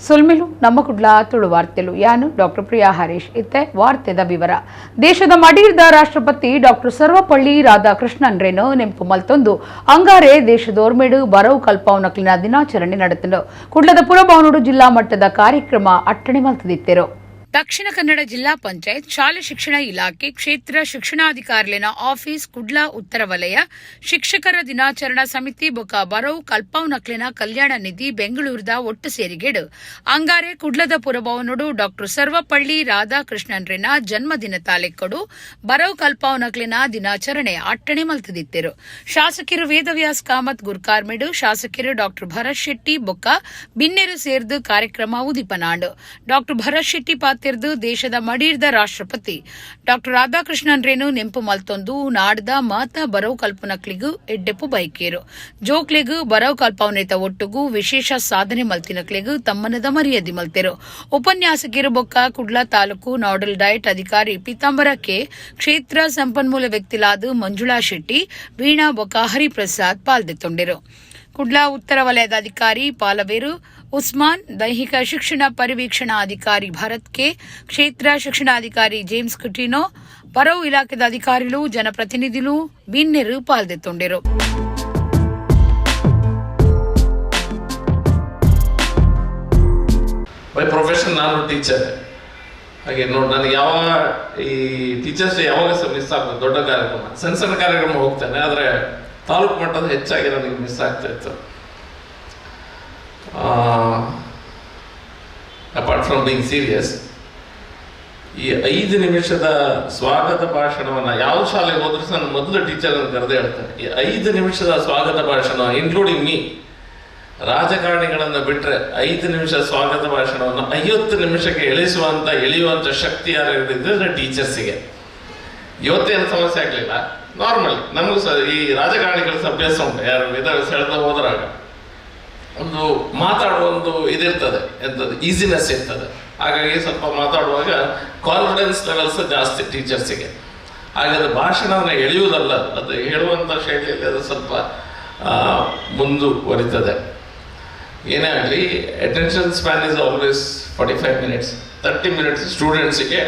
ಸುಲ್ಮಿಲು ನಮ್ಮ ಕುಡ್ಲಾ ತುಳು ವಾರ್ತೆಲು ಯಾನು ಡಾಕ್ಟರ್ ಪ್ರಿಯಾ ಹರೀಶ್ ಇತ್ತೆ ವಾರ್ತೆದ ವಿವರ. ದೇಶದ ಮಡಿರ್ದ ರಾಷ್ಟ್ರಪತಿ ಡಾಕ್ಟರ್ ಸರ್ವಪಳ್ಳಿ ರಾಧಾಕೃಷ್ಣನ್ ರೇನು ನೆಂಪು ಮಲ್ತೊಂದು ಅಂಗಾರೆ ದೇಶದೋರ್ಮೆಡು ಬರವು ಕಲ್ಪವನಕ್ಲಿನ ದಿನಾಚರಣೆ ನಡೆತಂಡು ಕುಡ್ಲದ ಪುರಭವನಡು ಜಿಲ್ಲಾ ಮಟ್ಟದ ಕಾರ್ಯಕ್ರಮ ಅಟ್ಟಣೆ ಮಲ್ತದಿತ್ತೆರು. ದಕ್ಷಿಣ ಕನ್ನಡ ಜಿಲ್ಲಾ ಪಂಚಾಯತ್ ಶಾಲೆ ಶಿಕ್ಷಣ ಇಲಾಖೆ ಕ್ಷೇತ್ರ ಶಿಕ್ಷಣಾಧಿಕಾರಿಲಿನ ಆಫೀಸ್ ಕುಡ್ಲಾ ಉತ್ತರ ವಲಯ ಶಿಕ್ಷಕರ ದಿನಾಚರಣಾ ಸಮಿತಿ ಬೊಕ ಬರವು ಕಲ್ಪವನಕ್ಲಿನ ಕಲ್ಯಾಣ ನಿಧಿ ಬೆಂಗಳೂರದ ಒಟ್ಟು ಸೇರಿಗೆಡು ಅಂಗಾರೆ ಕುಡ್ಲದ ಪುರಭವನಡು ಡಾಕ್ಟರ್ ಸರ್ವಪಳ್ಳಿ ರಾಧಾಕೃಷ್ಣನ್ ರೇನ ಜನ್ಮದಿನ ತಾಲೆಕ್ಕೊಡು ಬರವು ಕಲ್ಪವನಕ್ಲಿನ ದಿನಾಚರಣೆ ಅಟ್ಟಣೆ ಮಲ್ತದಿತ್ತೆರು. ಶಾಸಕರು ವೇದವ್ಯಾಸ್ ಕಾಮತ್ ಗುರ್ಕಾರ್ಮೆಡು ಶಾಸಕರು ಡಾಕ್ಟರ್ ಭರತ್ ಶೆಟ್ಟಿ ಬೊಕ್ಕ ಬಿನ್ನೆರು ಸೇರ್ದು ಕಾರ್ಯಕ್ರಮ ಉದಿಪನಾಂಡು. ಡಾಕ್ಟರ್ ಭರತ್ ಶೆಟ್ಟಿ ಪಾತಿರ್ದು ದೇಶದ ಮಡಿರ್ದ ರಾಷ್ಟ್ರಪತಿ ಡಾಕ್ಟರ್ ರಾಧಾಕೃಷ್ಣನ್ ರೇನು ನೆಂಪು ಮಲ್ತೊಂದು ನಾಡ್ದ ಮಾತ ಬರವು ಕಲ್ಪನಕ್ಲಿಗೂ ಎಡ್ಡೆಪ್ಪು ಬೈಕೇರು ಜೋಕ್ಲೆಗೂ ಬರವು ಕಲ್ಪವನೇತ ಒಟ್ಟುಗೂ ವಿಶೇಷ ಸಾಧನೆ ಮಲ್ತಿನಕ್ಲೆಗೂ ತಮ್ಮನದ ಮರ್ಯಾದೆ ಮಲ್ತೆರು. ಉಪನ್ಯಾಸಕರು ಬೊಕ್ಕ ಕುಡ್ಲಾ ತಾಲೂಕು ನೋಡಲ್ ಡಯಟ್ ಅಧಿಕಾರಿ ಪೀತಾಂಬರ ಕೆ, ಕ್ಷೇತ್ರ ಸಂಪನ್ಮೂಲ ವ್ಯಕ್ತಿಲಾದ ಮಂಜುಳಾ ಶೆಟ್ಟಿ, ವೀಣಾ ಬೊಕ್ಕ ಹರಿಪ್ರಸಾದ್ ಪಾಲ್ದೆತ್ತೊಂಡೆರು. ಕುಡ್ಲಾ ಉತ್ತರ ವಲಯದ ಅಧಿಕಾರಿ ಪಾಲವೇರು ಉಸ್ಮಾನ್, ದೈಹಿಕ ಶಿಕ್ಷಣ ಪರಿವೀಕ್ಷಣಾ ಅಧಿಕಾರಿ ಭರತ್ ಕೆ, ಕ್ಷೇತ್ರ ಶಿಕ್ಷಣಾಧಿಕಾರಿ ಜೇಮ್ಸ್ ಕುಟಿನೋ, ಬರವು ಇಲಾಖೆದ ಅಧಿಕಾರಿಗಳು ಜನಪ್ರತಿನಿಧಿಗಳು ಬಿನ್ನೆರು ಪಾಲ್ದೆತ್ತೊಂಡೆರು. ಬೈ ಪ್ರೊಫೆಷನ್ ನಾನು ಟೀಚರ್. ಹಾಗೆ ನೋಡಿ ನನಗೆ ಈ ಟೀಚರ್ಸ್ ಯಾವಾಗ ಮಿಸ್ ಆಗ್ತದೆ. ದೊಡ್ಡ ಕಾರ್ಯಕ್ರಮ, ಸಣ್ಣ ಸಣ್ಣ ಕಾರ್ಯಕ್ರಮ ಹೋಗ್ತೇನೆ, ಆದರೆ ತಾಲೂಕು ಮಟ್ಟದ ಹೆಚ್ಚಾಗಿ ನನಗೆ ಮಿಸ್ ಆಗ್ತಾ ಇತ್ತು. ಅಪಾರ್ಟ್ ಫ್ರಮ್ ಬೀಂಗ್ ಸೀರಿಯಸ್, ಈ 5 ನಿಮಿಷದ ಸ್ವಾಗತ ಭಾಷಣವನ್ನು ಯಾವ ಶಾಲೆಗೆ ಹೋದ್ರೂ ನಾನು ಮೊದಲು ಟೀಚರನ್ನು ಕರೆದೇ ಹೇಳ್ತೇನೆ. ಈ 5 ನಿಮಿಷದ ಸ್ವಾಗತ ಭಾಷಣ, ಇನ್ಕ್ಲೂಡಿಂಗ್ ಮೀ, ರಾಜಕಾರಣಿಗಳನ್ನು ಬಿಟ್ಟರೆ 5 ನಿಮಿಷ ಸ್ವಾಗತ ಭಾಷಣವನ್ನು 50 ನಿಮಿಷಕ್ಕೆ ಎಳೆಯುವಂಥ ಶಕ್ತಿ ಯಾರಿದ್ರೆ ಟೀಚರ್ಸಿಗೆ. ಇವತ್ತೇನು ಸಮಸ್ಯೆ ಆಗಲಿಲ್ಲ, ನಾರ್ಮಲಿ ನಮಗೂ ಸಹ ಈ ರಾಜಕಾರಣಿಗಳ ಅಭ್ಯಾಸ ಉಂಟು. ಯಾರು ಸೆಳೆದ ಹೋದ್ರಾಗ ಒಂದು ಮಾತಾಡುವ ಒಂದು ಇದಿರ್ತದೆ, ಎಂಥದ್ದು ಈಸಿನೆಸ್ ಇರ್ತದೆ. ಹಾಗಾಗಿ ಸ್ವಲ್ಪ ಮಾತಾಡುವಾಗ ಕಾನ್ಫಿಡೆನ್ಸ್ ಲೆವೆಲ್ಸ್ ಜಾಸ್ತಿ ಟೀಚರ್ಸಿಗೆ. ಹಾಗಾದ್ರೆ ಭಾಷಣವನ್ನು ಎಳೆಯುವುದಲ್ಲ, ಅದು ಹೇಳುವಂಥ ಶೈಲಿಯಲ್ಲಿ ಅದು ಸ್ವಲ್ಪ ಮುಂದುವರಿತದೆ. ಏನೇ ಆಗಲಿ, attention span is always 45 minutes. 30 minutes ಸ್ಟೂಡೆಂಟ್ಸಿಗೆ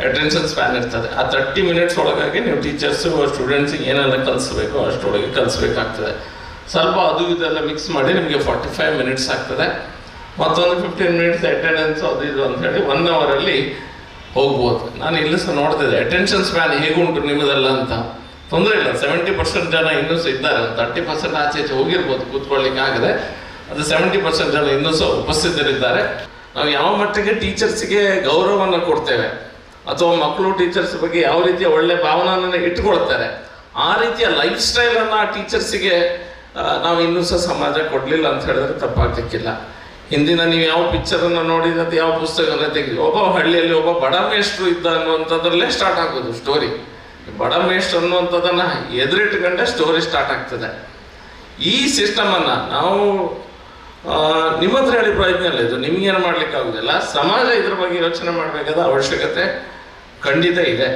ಅಟೆನ್ಷನ್ ಸ್ಪ್ಯಾನ್ ಇರ್ತದೆ. ಆ 30 ಮಿನಿಟ್ಸ್ ಒಳಗಾಗಿ ನೀವು ಟೀಚರ್ಸು ಸ್ಟೂಡೆಂಟ್ಸಿಗೆ ಏನೆಲ್ಲ ಕಲಿಸ್ಬೇಕು ಅಷ್ಟರೊಳಗೆ ಕಲಿಸ್ಬೇಕಾಗ್ತದೆ. ಸ್ವಲ್ಪ ಅದು ಇದೆಲ್ಲ ಮಿಕ್ಸ್ ಮಾಡಿ ನಿಮಗೆ 45 ಮಿನಿಟ್ಸ್ ಆಗ್ತದೆ. ಮತ್ತೊಂದು 15 ಮಿನಿಟ್ಸ್ ಅಟೆಂಡೆನ್ಸ್ ಅದು ಇದು ಅಂತ ಹೇಳಿ 1 ಅವರಲ್ಲಿ ಹೋಗ್ಬೋದು. ನಾನು ಇಲ್ಲಿ ಸಹ ನೋಡ್ತಿದ್ದೆ ಅಟೆನ್ಷನ್ ಸ್ಪ್ಯಾನ್ ಹೇಗುಂಟು ನಿಮ್ಮದೆಲ್ಲ ಅಂತ. ತೊಂದರೆ ಇಲ್ಲ, 70% ಜನ ಇನ್ನೂ ಸಹ ಇದ್ದಾರೆ. 30% ಆಚೆ ಹೋಗಿರ್ಬೋದು ಕೂತ್ಕೊಳ್ಳಿಕ್ಕೆ ಆಗದೆ, ಅದು 70% ಜನ ಇನ್ನೂ ಸಹ ಉಪಸ್ಥಿತರಿದ್ದಾರೆ. ನಾವು ಯಾವ ಮಟ್ಟಿಗೆ ಟೀಚರ್ಸಿಗೆ ಗೌರವವನ್ನು ಕೊಡ್ತೇವೆ ಅಥವಾ ಮಕ್ಕಳು ಟೀಚರ್ಸ್ ಬಗ್ಗೆ ಯಾವ ರೀತಿಯ ಒಳ್ಳೆ ಭಾವನೆಯನ್ನು ಇಟ್ಕೊಳ್ತಾರೆ, ಆ ರೀತಿಯ ಲೈಫ್ ಸ್ಟೈಲನ್ನು ಟೀಚರ್ಸಿಗೆ ನಾವು ಇನ್ನೂ ಸಹ ಸಮಾಜ ಕೊಡಲಿಲ್ಲ ಅಂತ ಹೇಳಿದ್ರೆ ತಪ್ಪಾಗಲಿಕ್ಕಿಲ್ಲ. ಹಿಂದಿನ ನೀವು ಯಾವ ಪಿಕ್ಚರನ್ನು ನೋಡಿದ, ಯಾವ ಪುಸ್ತಕವನ್ನು ತೆಗೆದು, ಒಬ್ಬ ಹಳ್ಳಿಯಲ್ಲಿ ಒಬ್ಬ ಬಡ ಮೇಷ್ಟ್ರು ಇದ್ದ ಅನ್ನುವಂಥದ್ರಲ್ಲೇ ಸ್ಟಾರ್ಟ್ ಆಗೋದು ಸ್ಟೋರಿ. ಬಡ ಮೇಷ್ಟ್ರು ಅನ್ನುವಂಥದ್ದನ್ನು ಎದುರಿಟ್ಕೊಂಡೆ ಸ್ಟೋರಿ ಸ್ಟಾರ್ಟ್ ಆಗ್ತದೆ. ಈ ಸಿಸ್ಟಮನ್ನು ನಾವು ನಿಮ್ಮ ಹತ್ರ ಹೇಳಿ ಪ್ರಯತ್ನ ಇಲ್ಲ, ಇದು ನಿಮಗೇನು ಮಾಡ್ಲಿಕ್ಕೆ ಆಗುದಿಲ್ಲ. ಸಮಾಜ ಇದ್ರ ಬಗ್ಗೆ ಯೋಚನೆ ಮಾಡಬೇಕಾದ ಅವಶ್ಯಕತೆ ಖಂಡಿತ ಇದೆ.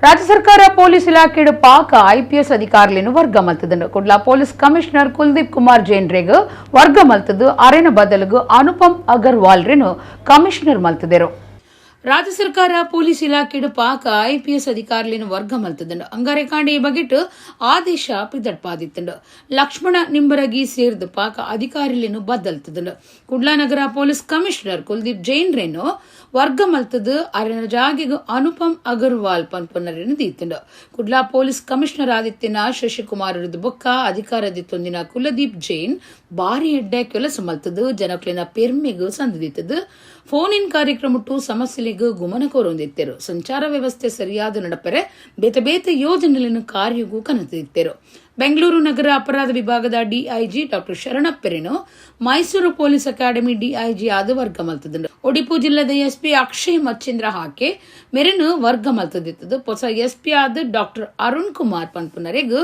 ರಾಜ್ಯ ಸರ್ಕಾರ ಪೊಲೀಸ್ ಇಲಾಖೆಡು ಪಾಕ ಐಪಿಎಸ್ ಅಧಿಕಾರಿಗಳನ್ನು ವರ್ಗ ಮಲ್ತದನು. ಕುಡ್ಲಾ ಪೊಲೀಸ್ ಕಮಿಷನರ್ ಕುಲ್ದೀಪ್ ಕುಮಾರ್ ಜೈನ್ ರೇಗು ವರ್ಗ ಮಲ್ತದು ಅರೆನ ಬದಲಿಗೂ ಅನುಪಮ್ ಅಗರ್ವಾಲ್ ರೇನು ಕಮಿಷನರ್ ಮಲ್ತದರು. ರಾಜ್ಯ ಸರ್ಕಾರ ಪೊಲೀಸ್ ಇಲಾಖೆಡು ಪಾಕ ಐಪಿಎಸ್ ಅಧಿಕಾರಿಗಳನ್ನು ವರ್ಗ ಮಲ್ತದನು. ಅಂಗಾರೆ ಕಾಂಡೆ ಬಗೆಟ್ ಆದೇಶ ಪಿದಡ್ಪಾದಿತ್ತಂಡು. ಲಕ್ಷ್ಮಣ ನಿಂಬರಗಿ ಸೇರ್ದು ಪಾಕ ಅಧಿಕಾರಿಗಳನ್ನು ಬದಲ್ತದನು. ಕುಡ್ಲಾ ನಗರ police commissioner Kuldeep Jain rain ವರ್ಗ ಮಲ್ತದು ಅರೆನ ಜಾಗೆಗೂ ಅನುಪಮ್ ಅಗರ್ವಾಲ್ ಪನ್ಪನ್ನರೇನು ದೀತಂಡು. ಕುಡ್ಲಾ ಪೊಲೀಸ್ ಕಮಿಷನರ್ ಆದಿತ್ಯನ ಶಶಿಕುಮಾರ್ ಬೊಕ್ಕ ಅಧಿಕಾರದಿತ್ತೊಂದಿನ ಕುಲದೀಪ್ ಜೈನ್ ಬಾರಿ ಎಡ್ಡೆ ಕೆಲಸ ಮಲ್ತದು ಜನಕ್ಲಿನ ಪೆರ್ಮೆಗೂ ಸಂದಿತ್ತದು. Phone in ಕಾರ್ಯಕ್ರಮಟ್ಟು ಸಮಸ್ಯೆಲಿಗೂ ಗುಮನ ಕೋರೊಂದಿತ್ತೆರು. ಸಂಚಾರ ವ್ಯವಸ್ಥೆ ಸರಿಯಾದ ನಡಪರೆ ಬೇತೆ ಯೋಜನೆಗಳನ್ನು ಕಾರ್ಯಗೂ ಕನತಿತ್ತರು. ಬೆಂಗಳೂರು ನಗರ ಅಪರಾಧ ವಿಭಾಗದ ಡಿಐಜಿ ಡಾಕ್ಟರ್ ಶರಣಪ್ಪರೇನು ಮೈಸೂರು ಪೊಲೀಸ್ ಅಕಾಡೆಮಿ ಡಿಐಜಿ ಆದ ವರ್ಗ ಮಲ್ತದಂಡು. ಒಡಿಪು ಜಿಲ್ಲೆದ ಎಸ್ಪಿ ಅಕ್ಷಯ್ ಮಚ್ಚೇಂದ್ರ ಹಾಕೆ ಮೆರೆನು ವರ್ಗ ಮಲ್ತದಿತ್ತದು. ಹೊಸ ಎಸ್ಪಿ ಆದ ಡಾಕ್ಟರ್ ಅರುಣ್ ಕುಮಾರ್ ಪನ್ಪುನರೆಗೂ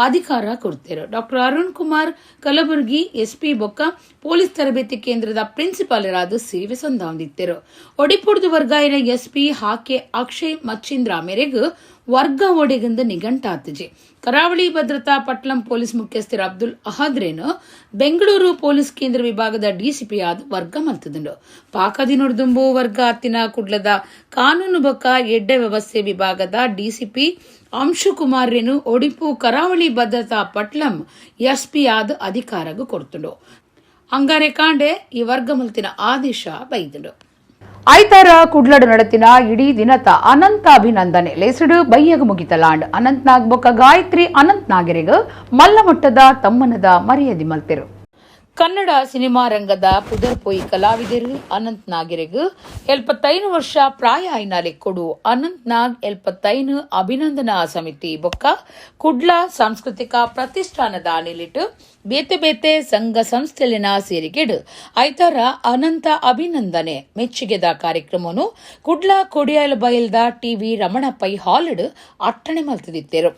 ಅಧಿಕಾರ ಕೊಡ್ತೇರು. ಡಾಕ್ಟರ್ ಅರುಣ್ ಕುಮಾರ್ ಕಲಬುರಗಿ ಎಸ್ಪಿ ಬೊಕ್ಕ ಪೊಲೀಸ್ ತರಬೇತಿ ಕೇಂದ್ರದ ಪ್ರಿನ್ಸಿಪಾಲರಾದ ಸೇವೆ ಸಂದಾಂದಿತ್ತರು. ಒಡಿಪುಡ್ದು ವರ್ಗಾಯಿನ ಎಸ್ಪಿ ಹಾಕೆ ಅಕ್ಷಯ್ ಮಚ್ಚೇಂದ್ರ ಮೇರೆಗೂ ವರ್ಗ ಒಡೆಗಿಂದ ನಿಘಂಟಾತಿಜಿ ಕರಾವಳಿ ಭದ್ರತಾ ಪಟ್ಲಂ ಪೊಲೀಸ್ ಮುಖ್ಯಸ್ಥರು ಅಬ್ದುಲ್ ಅಹದ್ರೇನು ಬೆಂಗಳೂರು ಪೊಲೀಸ್ ಕೇಂದ್ರ ವಿಭಾಗದ ಡಿಸಿಪಿ ಆದ ವರ್ಗ ಮಲ್ತದುಂಡು ಪಾಕದಿನೊಡ್ದುಂಬು ವರ್ಗ ಅತ್ತಿನ ಕುಡ್ಲದ ಕಾನೂನು ಬೊಕ್ಕ ಎಡ್ಡೆ ವ್ಯವಸ್ಥೆ ವಿಭಾಗದ ಡಿಸಿಪಿ ಅಂಶುಕುಮಾರ್ ರೇನು ಒಡಿಪು ಕರಾವಳಿ ಭದ್ರತಾ ಪಟ್ಲಂ ಎಸ್ಪಿ ಆದ ಅಧಿಕಾರಗೂ ಕೊಡ್ತುಂಡು ಅಂಗಾರೆ ಕಾಂಡೆ ಈ ವರ್ಗ ಮಲ್ತಿನ ಆದೇಶ ಬೈದುಂಡು ಐತಾರ ಕುಡ್ಲಡು ನಡತಿನ ಇಡೀ ದಿನತ ಅನಂತ ಅಭಿನಂದನೆ ಲೇಸುಡು ಬೈಯಗ ಮುಗಿತಲಾಂಡ್ ಅನಂತ್ನಾಗ್ ಬೊಕ್ಕ ಗಾಯತ್ರಿ ಅನಂತ್ನಾಗೆರೆಗ್ ಮಲ್ಲಮಟ್ಟದ ತಮ್ಮನದ ಮರ್ಯಾದೆ ಮಲ್ತೆರು ಕನ್ನಡ ಸಿನಿಮಾ ರಂಗದ ಪುದರ್ಪೊಯ್ ಕಲಾವಿದರು ಅನಂತ್ ನಾಗಿರೆಗ್ 75 ವರ್ಷ ಪ್ರಾಯ ಐನಾಲೆ ಕೊಡು ಅನಂತ್ ನಾಗ್ 75 ಅಭಿನಂದನಾ ಸಮಿತಿ ಬೊಕ್ಕ ಕುಡ್ಲ ಸಾಂಸ್ಕೃತಿಕ ಪ್ರತಿಷ್ಠಾನದ ಅನಿಲಿಟ್ಟು ಬೇತೆ ಬೇತೆ ಸಂಘ ಸಂಸ್ಥೆಲಿನ ಸೇರಿಗೆಡು ಐತಾರ ಅನಂತ ಅಭಿನಂದನೆ ಮೆಚ್ಚುಗೆದ ಕಾರ್ಯಕ್ರಮವನ್ನು ಕುಡ್ಲ ಕೊಡಿಯಲ್ ಬಯಲ್ದ ಟಿವಿ ರಮಣಪೈ ಹಾಲಿಡ್ ಅಟ್ಟಣೆ ಮಲ್ತದಿತ್ತೇರು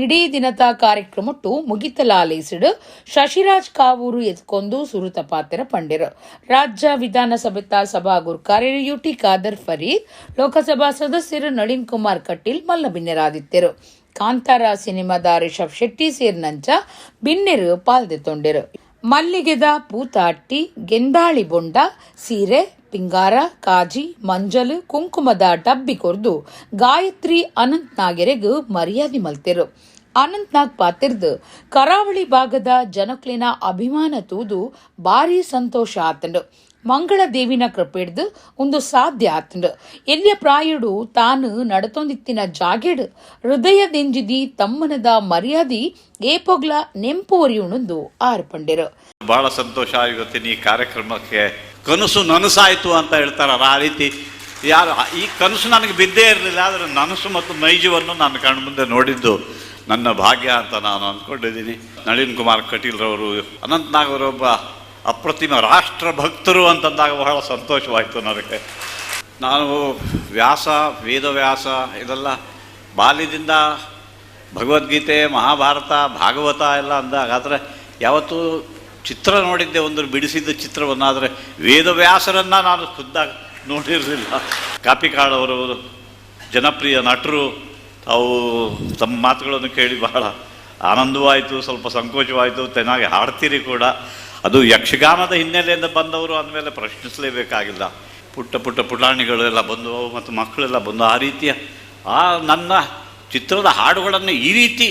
ಇಡೀ ದಿನದ ಕಾರ್ಯಕ್ರಮಟ್ಟು ಮುಗಿತಲಾಲೇಸಿಡು ಶಶಿರಾಜ್ ಕಾವೂರು ಎತ್ಕೊಂಡು ಸುರುತ ಪಾತ್ರ ಪಂಡಿರು ರಾಜ್ಯ ವಿಧಾನಸಭೆತ ಸಭಾ ಗುರುಕಾರ್ಯರು ಯುಟಿ ಖಾದರ್ ಫರೀದ್ ಲೋಕಸಭಾ ಸದಸ್ಯರು ನಳಿನ್ ಕುಮಾರ್ ಕಟೀಲ್ ಮಲ್ಲ ಬಿನ್ನೆರಾದಿತ್ತರು ಕಾಂತಾರ ಸಿನಿಮಾದ ರಿಷಬ್ ಶೆಟ್ಟಿ ಸೇರಿನಂಚ ಬಿನ್ನೆರು ಪಾಲ್ದೆತ್ತೊಂಡಿರು ಮಲ್ಲಿಗೆದ ಪೂತಾಟ್ಟಿ ಗೆಂದಾಳಿ ಬೊಂಡ ಸೀರೆ ಪಿಂಗಾರ ಕಾಜಿ ಮಂಜಲು ಕುಂಕುಮದ ಡಬ್ಬಿ ಕೊರ್ದು ಗಾಯತ್ರಿ ಅನಂತ್ ನಾಗೆರೆಗ್ ಮರ್ಯಾದೆ ಮಲ್ತೆರು ಅನಂತ್ನಾಗ್ ಪಾತಿರ್ದು ಕರಾವಳಿ ಭಾಗದ ಜನಕ್ಲಿನ ಅಭಿಮಾನ ತೂದು ಭಾರಿ ಸಂತೋಷ ಆತಂಡು ಮಂಗಳ ದೇವಿನ ಕೃಪೆಡ್ದು ಒಂದು ಸಾಧ್ಯ ಆತಂಡು ಎಲ್ಲಿಯ ಪ್ರಾಯುಡು ತಾನು ನಡತೊಂದಿತ್ತಿನ ಜಾಗೆಡು ಹೃದಯದೆಂಜಿದಿ ತಮ್ಮನದ ಮರ್ಯಾದಿ ಏಪೊಗ್ಲ ನೆಂಪುವರಿಯುಣಂದು ಆರ್ಪಂಡಿರು ಬಹಳ ಸಂತೋಷ ಇವತ್ತಿನ ಈ ಕಾರ್ಯಕ್ರಮಕ್ಕೆ ಕನಸು ನನಸಾಯಿತು ಅಂತ ಹೇಳ್ತಾರಲ್ಲ ಆ ರೀತಿ ಯಾರು ಈ ಕನಸು ನನಗೆ ಬಿದ್ದೇ ಇರಲಿಲ್ಲ ಆದರೆ ನನಸು ಮತ್ತು ನೈಜವನ್ನು ನಾನು ಕಣ್ಮುಂದೆ ನೋಡಿದ್ದು ನನ್ನ ಭಾಗ್ಯ ಅಂತ ನಾನು ಅಂದ್ಕೊಂಡಿದ್ದೀನಿ. ನಳಿನ್ ಕುಮಾರ್ ಕಟೀಲ್ರವರು ಅನಂತ್ನಾಗ್ ಅವರೊಬ್ಬ ಅಪ್ರತಿಮ ರಾಷ್ಟ್ರ ಭಕ್ತರು ಅಂತಂದಾಗ ಬಹಳ ಸಂತೋಷವಾಯಿತು ನನಗೆ. ನಾನು ವ್ಯಾಸ ವೇದವ್ಯಾಸ ಇದೆಲ್ಲ ಬಾಲ್ಯದಿಂದ ಭಗವದ್ಗೀತೆ ಮಹಾಭಾರತ ಭಾಗವತ ಎಲ್ಲ ಅಂದಾಗ ಆದರೆ ಯಾವತ್ತೂ ಚಿತ್ರ ನೋಡಿದ್ದೆ, ಒಂದು ಬಿಡಿಸಿದ್ದ ಚಿತ್ರವನ್ನಾದರೆ ವೇದವ್ಯಾಸರನ್ನು ನಾನು ಖುದ್ದಾಗಿ ನೋಡಿರಲಿಲ್ಲ. ಕಾಪಿಕಾಡವರು ಜನಪ್ರಿಯ ನಟರು, ಅವು ತಮ್ಮ ಮಾತುಗಳನ್ನು ಕೇಳಿ ಬಹಳ ಆನಂದವಾಯಿತು, ಸ್ವಲ್ಪ ಸಂಕೋಚವಾಯಿತು. ಚೆನ್ನಾಗಿ ಹಾಡ್ತೀರಿ ಕೂಡ. ಅದು ಯಕ್ಷಗಾನದ ಹಿನ್ನೆಲೆಯಿಂದ ಬಂದವರು ಅಂದಮೇಲೆ ಪ್ರಶ್ನಿಸಲೇಬೇಕಾಗಿಲ್ಲ. ಪುಟ್ಟ ಪುಟ್ಟ ಪುಟಾಣಿಗಳು ಎಲ್ಲ ಬಂದು ಮತ್ತು ಮಕ್ಕಳೆಲ್ಲ ಬಂದು ಆ ರೀತಿಯ ನನ್ನ ಚಿತ್ರದ ಹಾಡುಗಳನ್ನು ಈ ರೀತಿ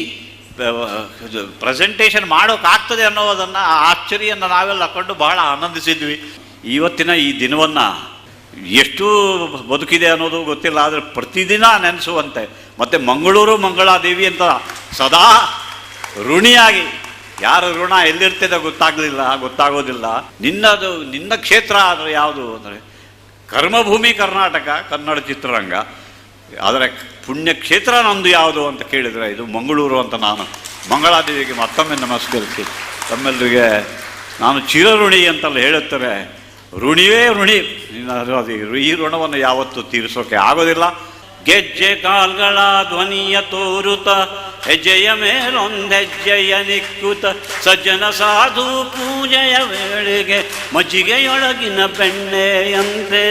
ಪ್ರೆಸೆಂಟೇಷನ್ ಮಾಡೋಕ್ಕಾಗ್ತದೆ ಅನ್ನೋದನ್ನು ಆ ಆಶ್ಚರ್ಯನ್ನು ನಾವೆಲ್ಲ ಕಂಡು ಬಹಳ ಆನಂದಿಸಿದ್ವಿ. ಇವತ್ತಿನ ಈ ದಿನವನ್ನು ಎಷ್ಟು ಬದುಕಿದೆ ಅನ್ನೋದು ಗೊತ್ತಿಲ್ಲ, ಆದರೆ ಪ್ರತಿದಿನ ನೆನೆಸುವಂತೆ ಮತ್ತು ಮಂಗಳೂರು ಮಂಗಳಾದೇವಿ ಅಂತ ಸದಾ ಋಣಿಯಾಗಿ, ಯಾರ ಋಣ ಎಲ್ಲಿರ್ತದೆ ಗೊತ್ತಾಗೋದಿಲ್ಲ. ನಿನ್ನ ಕ್ಷೇತ್ರ ಆದರೆ ಯಾವುದು ಅಂದರೆ ಕರ್ಮಭೂಮಿ ಕರ್ನಾಟಕ ಕನ್ನಡ ಚಿತ್ರರಂಗ, ಆದರೆ ಪುಣ್ಯಕ್ಷೇತ್ರ ನಮ್ಮದು ಯಾವುದು ಅಂತ ಕೇಳಿದರೆ ಇದು ಮಂಗಳೂರು ಅಂತ ನಾನು ಮಂಗಳಾದೇವಿಗೆ ಮತ್ತೊಮ್ಮೆ ನಮಸ್ಕರಿಸಿ ತಮ್ಮೆಲ್ಲರಿಗೆ ನಾನು ಚಿರಋಣಿ ಅಂತಲ್ಲ ಹೇಳುತ್ತಾರೆ. ಋಣಿವೇ ಋಣಿ, ಈ ಋಣವನ್ನು ಯಾವತ್ತೂ ತೀರಿಸೋಕೆ ಆಗೋದಿಲ್ಲ. ಗೆಜ್ಜೆ ಕಾಲ್ಗಳ ಧ್ವನಿಯ ತೋರುತ ಹೆಜ್ಜೆಯ ಮೇಲೊಂದೆಜ್ಜೆಯ ನಿಕ್ಕುತ ಸಜ್ಜನ ಸಾಧು ಪೂಜೆಯ ವೇಳೆಗೆ ಮಜ್ಜಿಗೆಯೊಳಗಿನ ಬೆಣ್ಣೆಯಂತೆ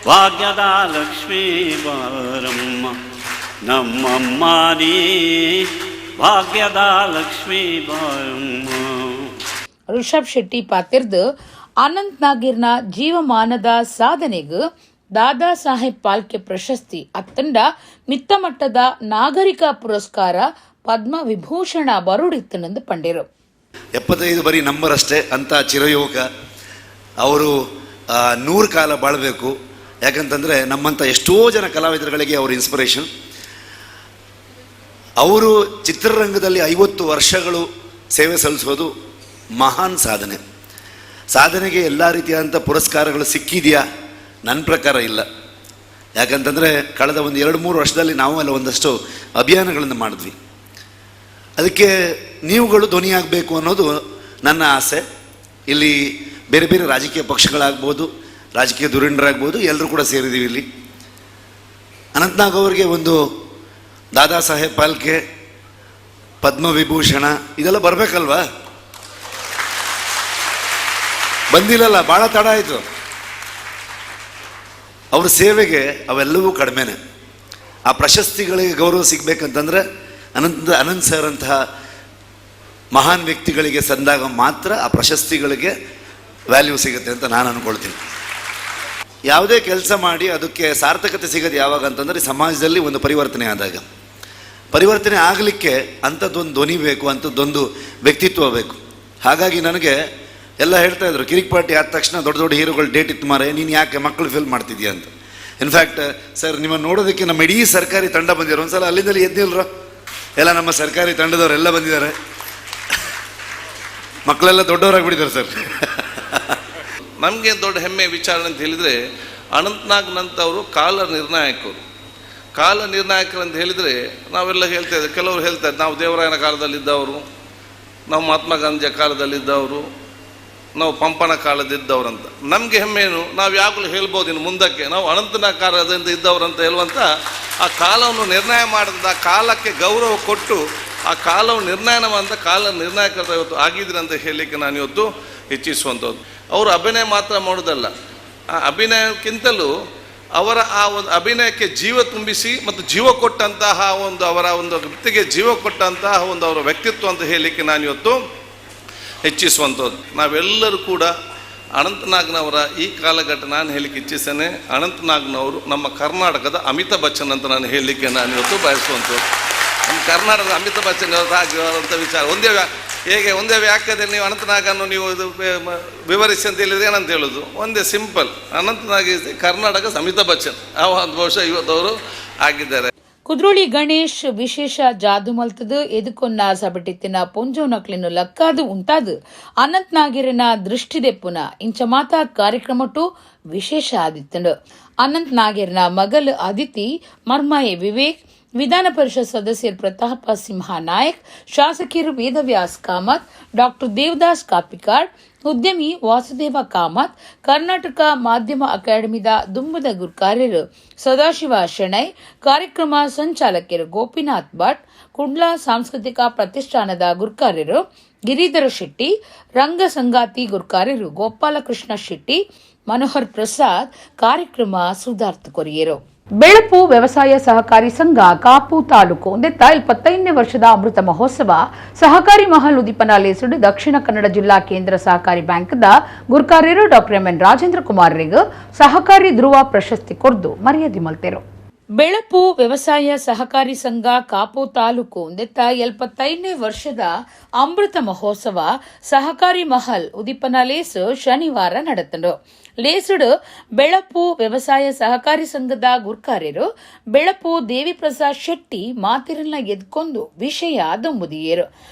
ಭಾಗ್ಯದ ಲಕ್ಷ್ಮೀ ಬಾರಮ್ಮ ನಮ್ಮಮ್ಮ ನೀ ಭಾಗ್ಯದ ಲಕ್ಷ್ಮೀ ಬಾರಮ್ಮ. ರಿಷಬ್ ಶೆಟ್ಟಿ ಪಾತಿರ್ದು ಅನಂತ್ ನಾಗಿರ್ನ ಜೀವಮಾನದ ಸಾಧನೆಗೂ ದಾದಾ ಸಾಹೇಬ್ ಪಾಲ್ಕೆ ಪ್ರಶಸ್ತಿ ಅತ್ತಂಡ ಮಿತ್ತಮಟ್ಟದ ನಾಗರಿಕ ಪುರಸ್ಕಾರ ಪದ್ಮ ವಿಭೂಷಣ ಬರುಡಿತ್ತನೆಂದು ಪಂಡಿರು. 75 ಬರೀ ನಂಬರ್ ಅಷ್ಟೇ ಅಂತ ಚಿರಯುವಕ ಅವರು 100 ಕಾಲ ಬಾಳಬೇಕು. ಯಾಕಂತಂದರೆ ನಮ್ಮಂಥ ಎಷ್ಟೋ ಜನ ಕಲಾವಿದರುಗಳಿಗೆ ಅವರು ಇನ್ಸ್ಪಿರೇಷನ್. ಅವರು ಚಿತ್ರರಂಗದಲ್ಲಿ 50 ವರ್ಷಗಳು ಸೇವೆ ಸಲ್ಲಿಸೋದು ಮಹಾನ್ ಸಾಧನೆ. ಸಾಧನೆಗೆ ಎಲ್ಲ ರೀತಿಯಾದಂಥ ಪುರಸ್ಕಾರಗಳು ಸಿಕ್ಕಿದೆಯಾ? ನನ್ನ ಪ್ರಕಾರ ಇಲ್ಲ. ಯಾಕಂತಂದರೆ ಕಳೆದ ಒಂದು 2-3 ವರ್ಷದಲ್ಲಿ ನಾವು ಎಲ್ಲ ಒಂದಷ್ಟು ಅಭಿಯಾನಗಳನ್ನು ಮಾಡಿದ್ವಿ. ಅದಕ್ಕೆ ನೀವುಗಳು ಧ್ವನಿಯಾಗಬೇಕು ಅನ್ನೋದು ನನ್ನ ಆಸೆ. ಇಲ್ಲಿ ಬೇರೆ ಬೇರೆ ರಾಜಕೀಯ ಪಕ್ಷಗಳಾಗ್ಬೋದು, ರಾಜಕೀಯ ಧುರೀಣರಾಗ್ಬೋದು, ಎಲ್ಲರೂ ಕೂಡ ಸೇರಿದ್ದೀವಿ ಇಲ್ಲಿ. ಅನಂತ್ನಾಗ್ ಅವರಿಗೆ ಒಂದು ದಾದಾ ಸಾಹೇಬ್ ಪಾಲ್ಕೆ, ಪದ್ಮವಿಭೂಷಣ ಇದೆಲ್ಲ ಬರಬೇಕಲ್ವಾ? ಬಂದಿಲ್ಲಲ್ಲ, ಭಾಳ ತಡ ಆಯಿತು. ಅವ್ರ ಸೇವೆಗೆ ಅವೆಲ್ಲವೂ ಕಡಿಮೆನೆ. ಆ ಪ್ರಶಸ್ತಿಗಳಿಗೆ ಗೌರವ ಸಿಗಬೇಕಂತಂದ್ರೆ ಅನಂತ್ ಸರ್ ಅಂತಹ ಮಹಾನ್ ವ್ಯಕ್ತಿಗಳಿಗೆ ಸಂದಾಗ ಮಾತ್ರ ಆ ಪ್ರಶಸ್ತಿಗಳಿಗೆ ವ್ಯಾಲ್ಯೂ ಸಿಗುತ್ತೆ ಅಂತ ನಾನು ಅಂದ್ಕೊಳ್ತೀನಿ. ಯಾವುದೇ ಕೆಲಸ ಮಾಡಿ ಅದಕ್ಕೆ ಸಾರ್ಥಕತೆ ಸಿಗೋದು ಯಾವಾಗ ಅಂತಂದರೆ ಸಮಾಜದಲ್ಲಿ ಒಂದು ಪರಿವರ್ತನೆ ಆದಾಗ. ಪರಿವರ್ತನೆ ಆಗಲಿಕ್ಕೆ ಅಂಥದ್ದೊಂದು ಧ್ವನಿ ಬೇಕು, ಅಂಥದ್ದೊಂದು ವ್ಯಕ್ತಿತ್ವ ಬೇಕು. ಹಾಗಾಗಿ ನನಗೆ ಎಲ್ಲ ಹೇಳ್ತಾ ಇದ್ರು, ಕಿರಿಕ್ ಪಾರ್ಟಿ ಆದ ತಕ್ಷಣ ದೊಡ್ಡ ದೊಡ್ಡ ಹೀರೋಗಳು ಡೇಟ್ ಇತ್ತು ಮಾರೆ, ನೀನು ಯಾಕೆ ಮಕ್ಕಳು ಫಿಲ್ಮ್ ಮಾಡ್ತಿದ್ಯಾ ಅಂತ. ಇನ್ಫ್ಯಾಕ್ಟ್ ಸರ್ ನಿಮ್ಮನ್ನು ನೋಡೋದಕ್ಕೆ ನಮ್ಮ ಇಡೀ ಸರ್ಕಾರಿ ತಂಡ ಬಂದಿರೋ, ಒಂದ್ಸಲ ಅಲ್ಲಿಂದಲ್ಲಿ ಎದ್ದಿಲ್ರೋ, ಎಲ್ಲ ನಮ್ಮ ಸರ್ಕಾರಿ ತಂಡದವರೆಲ್ಲ ಬಂದಿದ್ದಾರೆ, ಮಕ್ಕಳೆಲ್ಲ ದೊಡ್ಡವರಾಗ್ಬಿಟ್ಟಿದ್ದಾರೆ ಸರ್. ನಮಗೆ ದೊಡ್ಡ ಹೆಮ್ಮೆ ವಿಚಾರ ಅಂತ ಹೇಳಿದರೆ, ಅನಂತನಾಗ್ನಂಥವರು ಕಾಲ ನಿರ್ಣಾಯಕರು. ಕಾಲ ನಿರ್ಣಾಯಕರು ಅಂತ ಹೇಳಿದರೆ ನಾವೆಲ್ಲ ಹೇಳ್ತಾ ಇದ್ದೇವೆ, ಕೆಲವರು ಹೇಳ್ತಾ ಇದ್ದಾರೆ ನಾವು ದೇವರಾಯನ ಕಾಲದಲ್ಲಿದ್ದವರು, ನಾವು ಮಹಾತ್ಮ ಗಾಂಧಿಯ ಕಾಲದಲ್ಲಿದ್ದವರು, ನಾವು ಪಂಪನ ಕಾಲದಿದ್ದವರು ಅಂತ. ನಮಗೆ ಹೆಮ್ಮೆನು, ನಾವು ಯಾವಾಗಲೂ ಹೇಳ್ಬೋದು ಇನ್ನು ಮುಂದಕ್ಕೆ ನಾವು ಅನಂತನಾಗ್ ಕಾಲದಿಂದ ಇದ್ದವರು ಅಂತ ಹೇಳುವಂಥ ಆ ಕಾಲವನ್ನು ನಿರ್ಣಯ ಮಾಡಿದ ಆ ಕಾಲಕ್ಕೆ ಗೌರವ ಕೊಟ್ಟು ಆ ಕಾಲವು ನಿರ್ಣಯನವಂತ ಕಾಲ ನಿರ್ಣಾಯಕರ ಇವತ್ತು ಆಗಿದ್ರೆ ಅಂತ ಹೇಳಲಿಕ್ಕೆ ನಾನು ಇವತ್ತು ಇಚ್ಛಿಸುವಂಥದ್ದು. ಅವರು ಅಭಿನಯ ಮಾತ್ರ ಮಾಡೋದಲ್ಲ, ಆ ಅಭಿನಯಕ್ಕಿಂತಲೂ ಅವರ ಆ ಒಂದು ಅಭಿನಯಕ್ಕೆ ಜೀವ ತುಂಬಿಸಿ ಮತ್ತು ಜೀವ ಕೊಟ್ಟಂತಹ ಒಂದು ಅವರ ಒಂದು ವೃತ್ತಿಗೆ ಜೀವ ಕೊಟ್ಟಂತಹ ಒಂದು ಅವರ ವ್ಯಕ್ತಿತ್ವ ಅಂತ ಹೇಳಲಿಕ್ಕೆ ನಾನು ಇವತ್ತು ಹೆಚ್ಚಿಸುವಂಥದ್ದು. ನಾವೆಲ್ಲರೂ ಕೂಡ ಅನಂತನಾಗ್ನವರ ಈ ಕಾಲಘಟ್ಟ ನಾನು ಹೇಳಲಿಕ್ಕೆ ಇಚ್ಛಿಸ್ತೇನೆ. ಅನಂತನಾಗ್ನವರು ನಮ್ಮ ಕರ್ನಾಟಕದ ಅಮಿತಾಬ್ ಬಚ್ಚನ್ ಅಂತ ನಾನು ಹೇಳಲಿಕ್ಕೆ ನಾನು ಇವತ್ತು ಬಯಸುವಂಥದ್ದು. ನಮ್ಮ ಕರ್ನಾಟಕದ ಅಮಿತಾಬ್ ಬಚ್ಚನ್ ಆಗಿರುವಂಥ ವಿಚಾರ ಒಂದೇ ವ್ಯಾಖ್ಯಾನದಲ್ಲಿ ನೀವು ಅನಂತನಾಗನ್ನು ನೀವು ಇದು ವಿವರಿಸಿ ಅಂತ ಹೇಳಿದ್ರೆ ಏನಂತ ಹೇಳೋದು, ಒಂದೇ ಸಿಂಪಲ್, ಅನಂತನಾಗ್ ಇಸ್ ಕರ್ನಾಟಕ ಅಮಿತಾಬ್ ಬಚ್ಚನ್. ಒಂದು ಬಹುಶಃ ಇವತ್ತವರು ಆಗಿದ್ದಾರೆ. ಕುದ್ರೋಳಿ ಗಣೇಶ್ ವಿಶೇಷ ಜಾದು ಮಲ್ತದು ಎದುಕೊನ್ನ ಸಬಟಿತ್ತಿನ ಪೊಂಜೋನಕ್ಲಿನ ಲಕ್ಕಾದು ಉಂಟಾದು ಅನಂತ್ ನಾಗಿರನ ದೃಷ್ಟಿದೆಪ್ಪುನ ಇಂಚ ಮಾತಾ ಕಾರ್ಯಕ್ರಮಟು ವಿಶೇಷ ಆದಿತ್ತಂಡು. ಅನಂತ್ ನಾಗಿರನ ಮಗಲ್ ಅದಿತಿ ಮರ್ಮಾಯೆ ವಿವೇಕ್, ವಿಧಾನ ಪರಿಷತ್ ಸದಸ್ಯರು ಪ್ರತಾಪ ಸಿಂಹ ನಾಯಕ್, ಶಾಸಕಿಯರು ವೇದವ್ಯಾಸ್ ಕಾಮತ್, ಡಾಕ್ಟರ್ ದೇವದಾಸ್ ಕಾಪಿಕಾಡ್, ಉದ್ಯಮಿ ವಾಸುದೇವ ಕಾಮತ್, ಕರ್ನಾಟಕ ಮಾಧ್ಯಮ ಅಕಾಡೆಮಿದ ದುಂಬದ ಗುರ್ಕಾರ್ಯರು ಸದಾಶಿವ ಶೆಣೈ, ಕಾರ್ಯಕ್ರಮ ಸಂಚಾಲಕರು ಗೋಪಿನಾಥ್ ಭಟ್, ಕುಡ್ಲಾ ಸಾಂಸ್ಕೃತಿಕ ಪ್ರತಿಷ್ಠಾನದ ಗುರ್ಕಾರ್ಯರು ಗಿರಿಧರ ಶೆಟ್ಟಿ, ರಂಗ ಸಂಗಾತಿ ಗುರ್ಕಾರ್ಯರು ಗೋಪಾಲಕೃಷ್ಣ ಶೆಟ್ಟಿ, ಮನೋಹರ್ ಪ್ರಸಾದ್ ಕಾರ್ಯಕ್ರಮ ಸುಧಾರ್ಥ ಕೊರಿಯರು. ಬೆಳಪು ವ್ಯವಸಾಯ ಸಹಕಾರಿ ಸಂಘ ಕಾಪು ತಾಲೂಕು ಒಂದೆತ್ತ 25ನೇ ವರ್ಷದ ಅಮೃತ ಮಹೋತ್ಸವ ಸಹಕಾರಿ ಮಹಲ್ ಉದಿಪನಾಲೇಸುಡು ದಕ್ಷಿಣ ಕನ್ನಡ ಜಿಲ್ಲಾ ಕೇಂದ್ರ ಸಹಕಾರಿ ಬ್ಯಾಂಕ್ದ ಗುರ್ಕಾರ್ಯರು ಡಾಕ್ಟರ್ ಎಂ ಎನ್ ರಾಜೇಂದ್ರ ಕುಮಾರ್ರಿಗೆ ಸಹಕಾರಿ ಧ್ರುವ ಪ್ರಶಸ್ತಿ ಕೊರ್ದು ಮರ್ಯಾದೆ ಮಲ್ತೆರು. ಬೆಳಪು ವ್ಯವಸಾಯ ಸಹಕಾರಿ ಸಂಘ ಕಾಪು ತಾಲೂಕು ಒಂದೆತ್ತ 25ನೇ ವರ್ಷದ ಅಮೃತ ಮಹೋತ್ಸವ ಸಹಕಾರಿ ಮಹಲ್ ಉದಿಪನಾಲೇಸು ಶನಿವಾರ ನಡೆತಂಡು. ಲೇಸುಡು ಬೆಳಪು ವ್ಯವಸಾಯ ಸಹಕಾರಿ ಸಂಘದ ಗುರ್ಕಾರ್ಯರು ಬೆಳಪು ದೇವಿ ಪ್ರಸಾದ್ ಶೆಟ್ಟಿ ಮಾತಿರನ್ನ ಎದ್ಕೊಂಡು ವಿಷಯ ದುಂಬುದಿಯರು.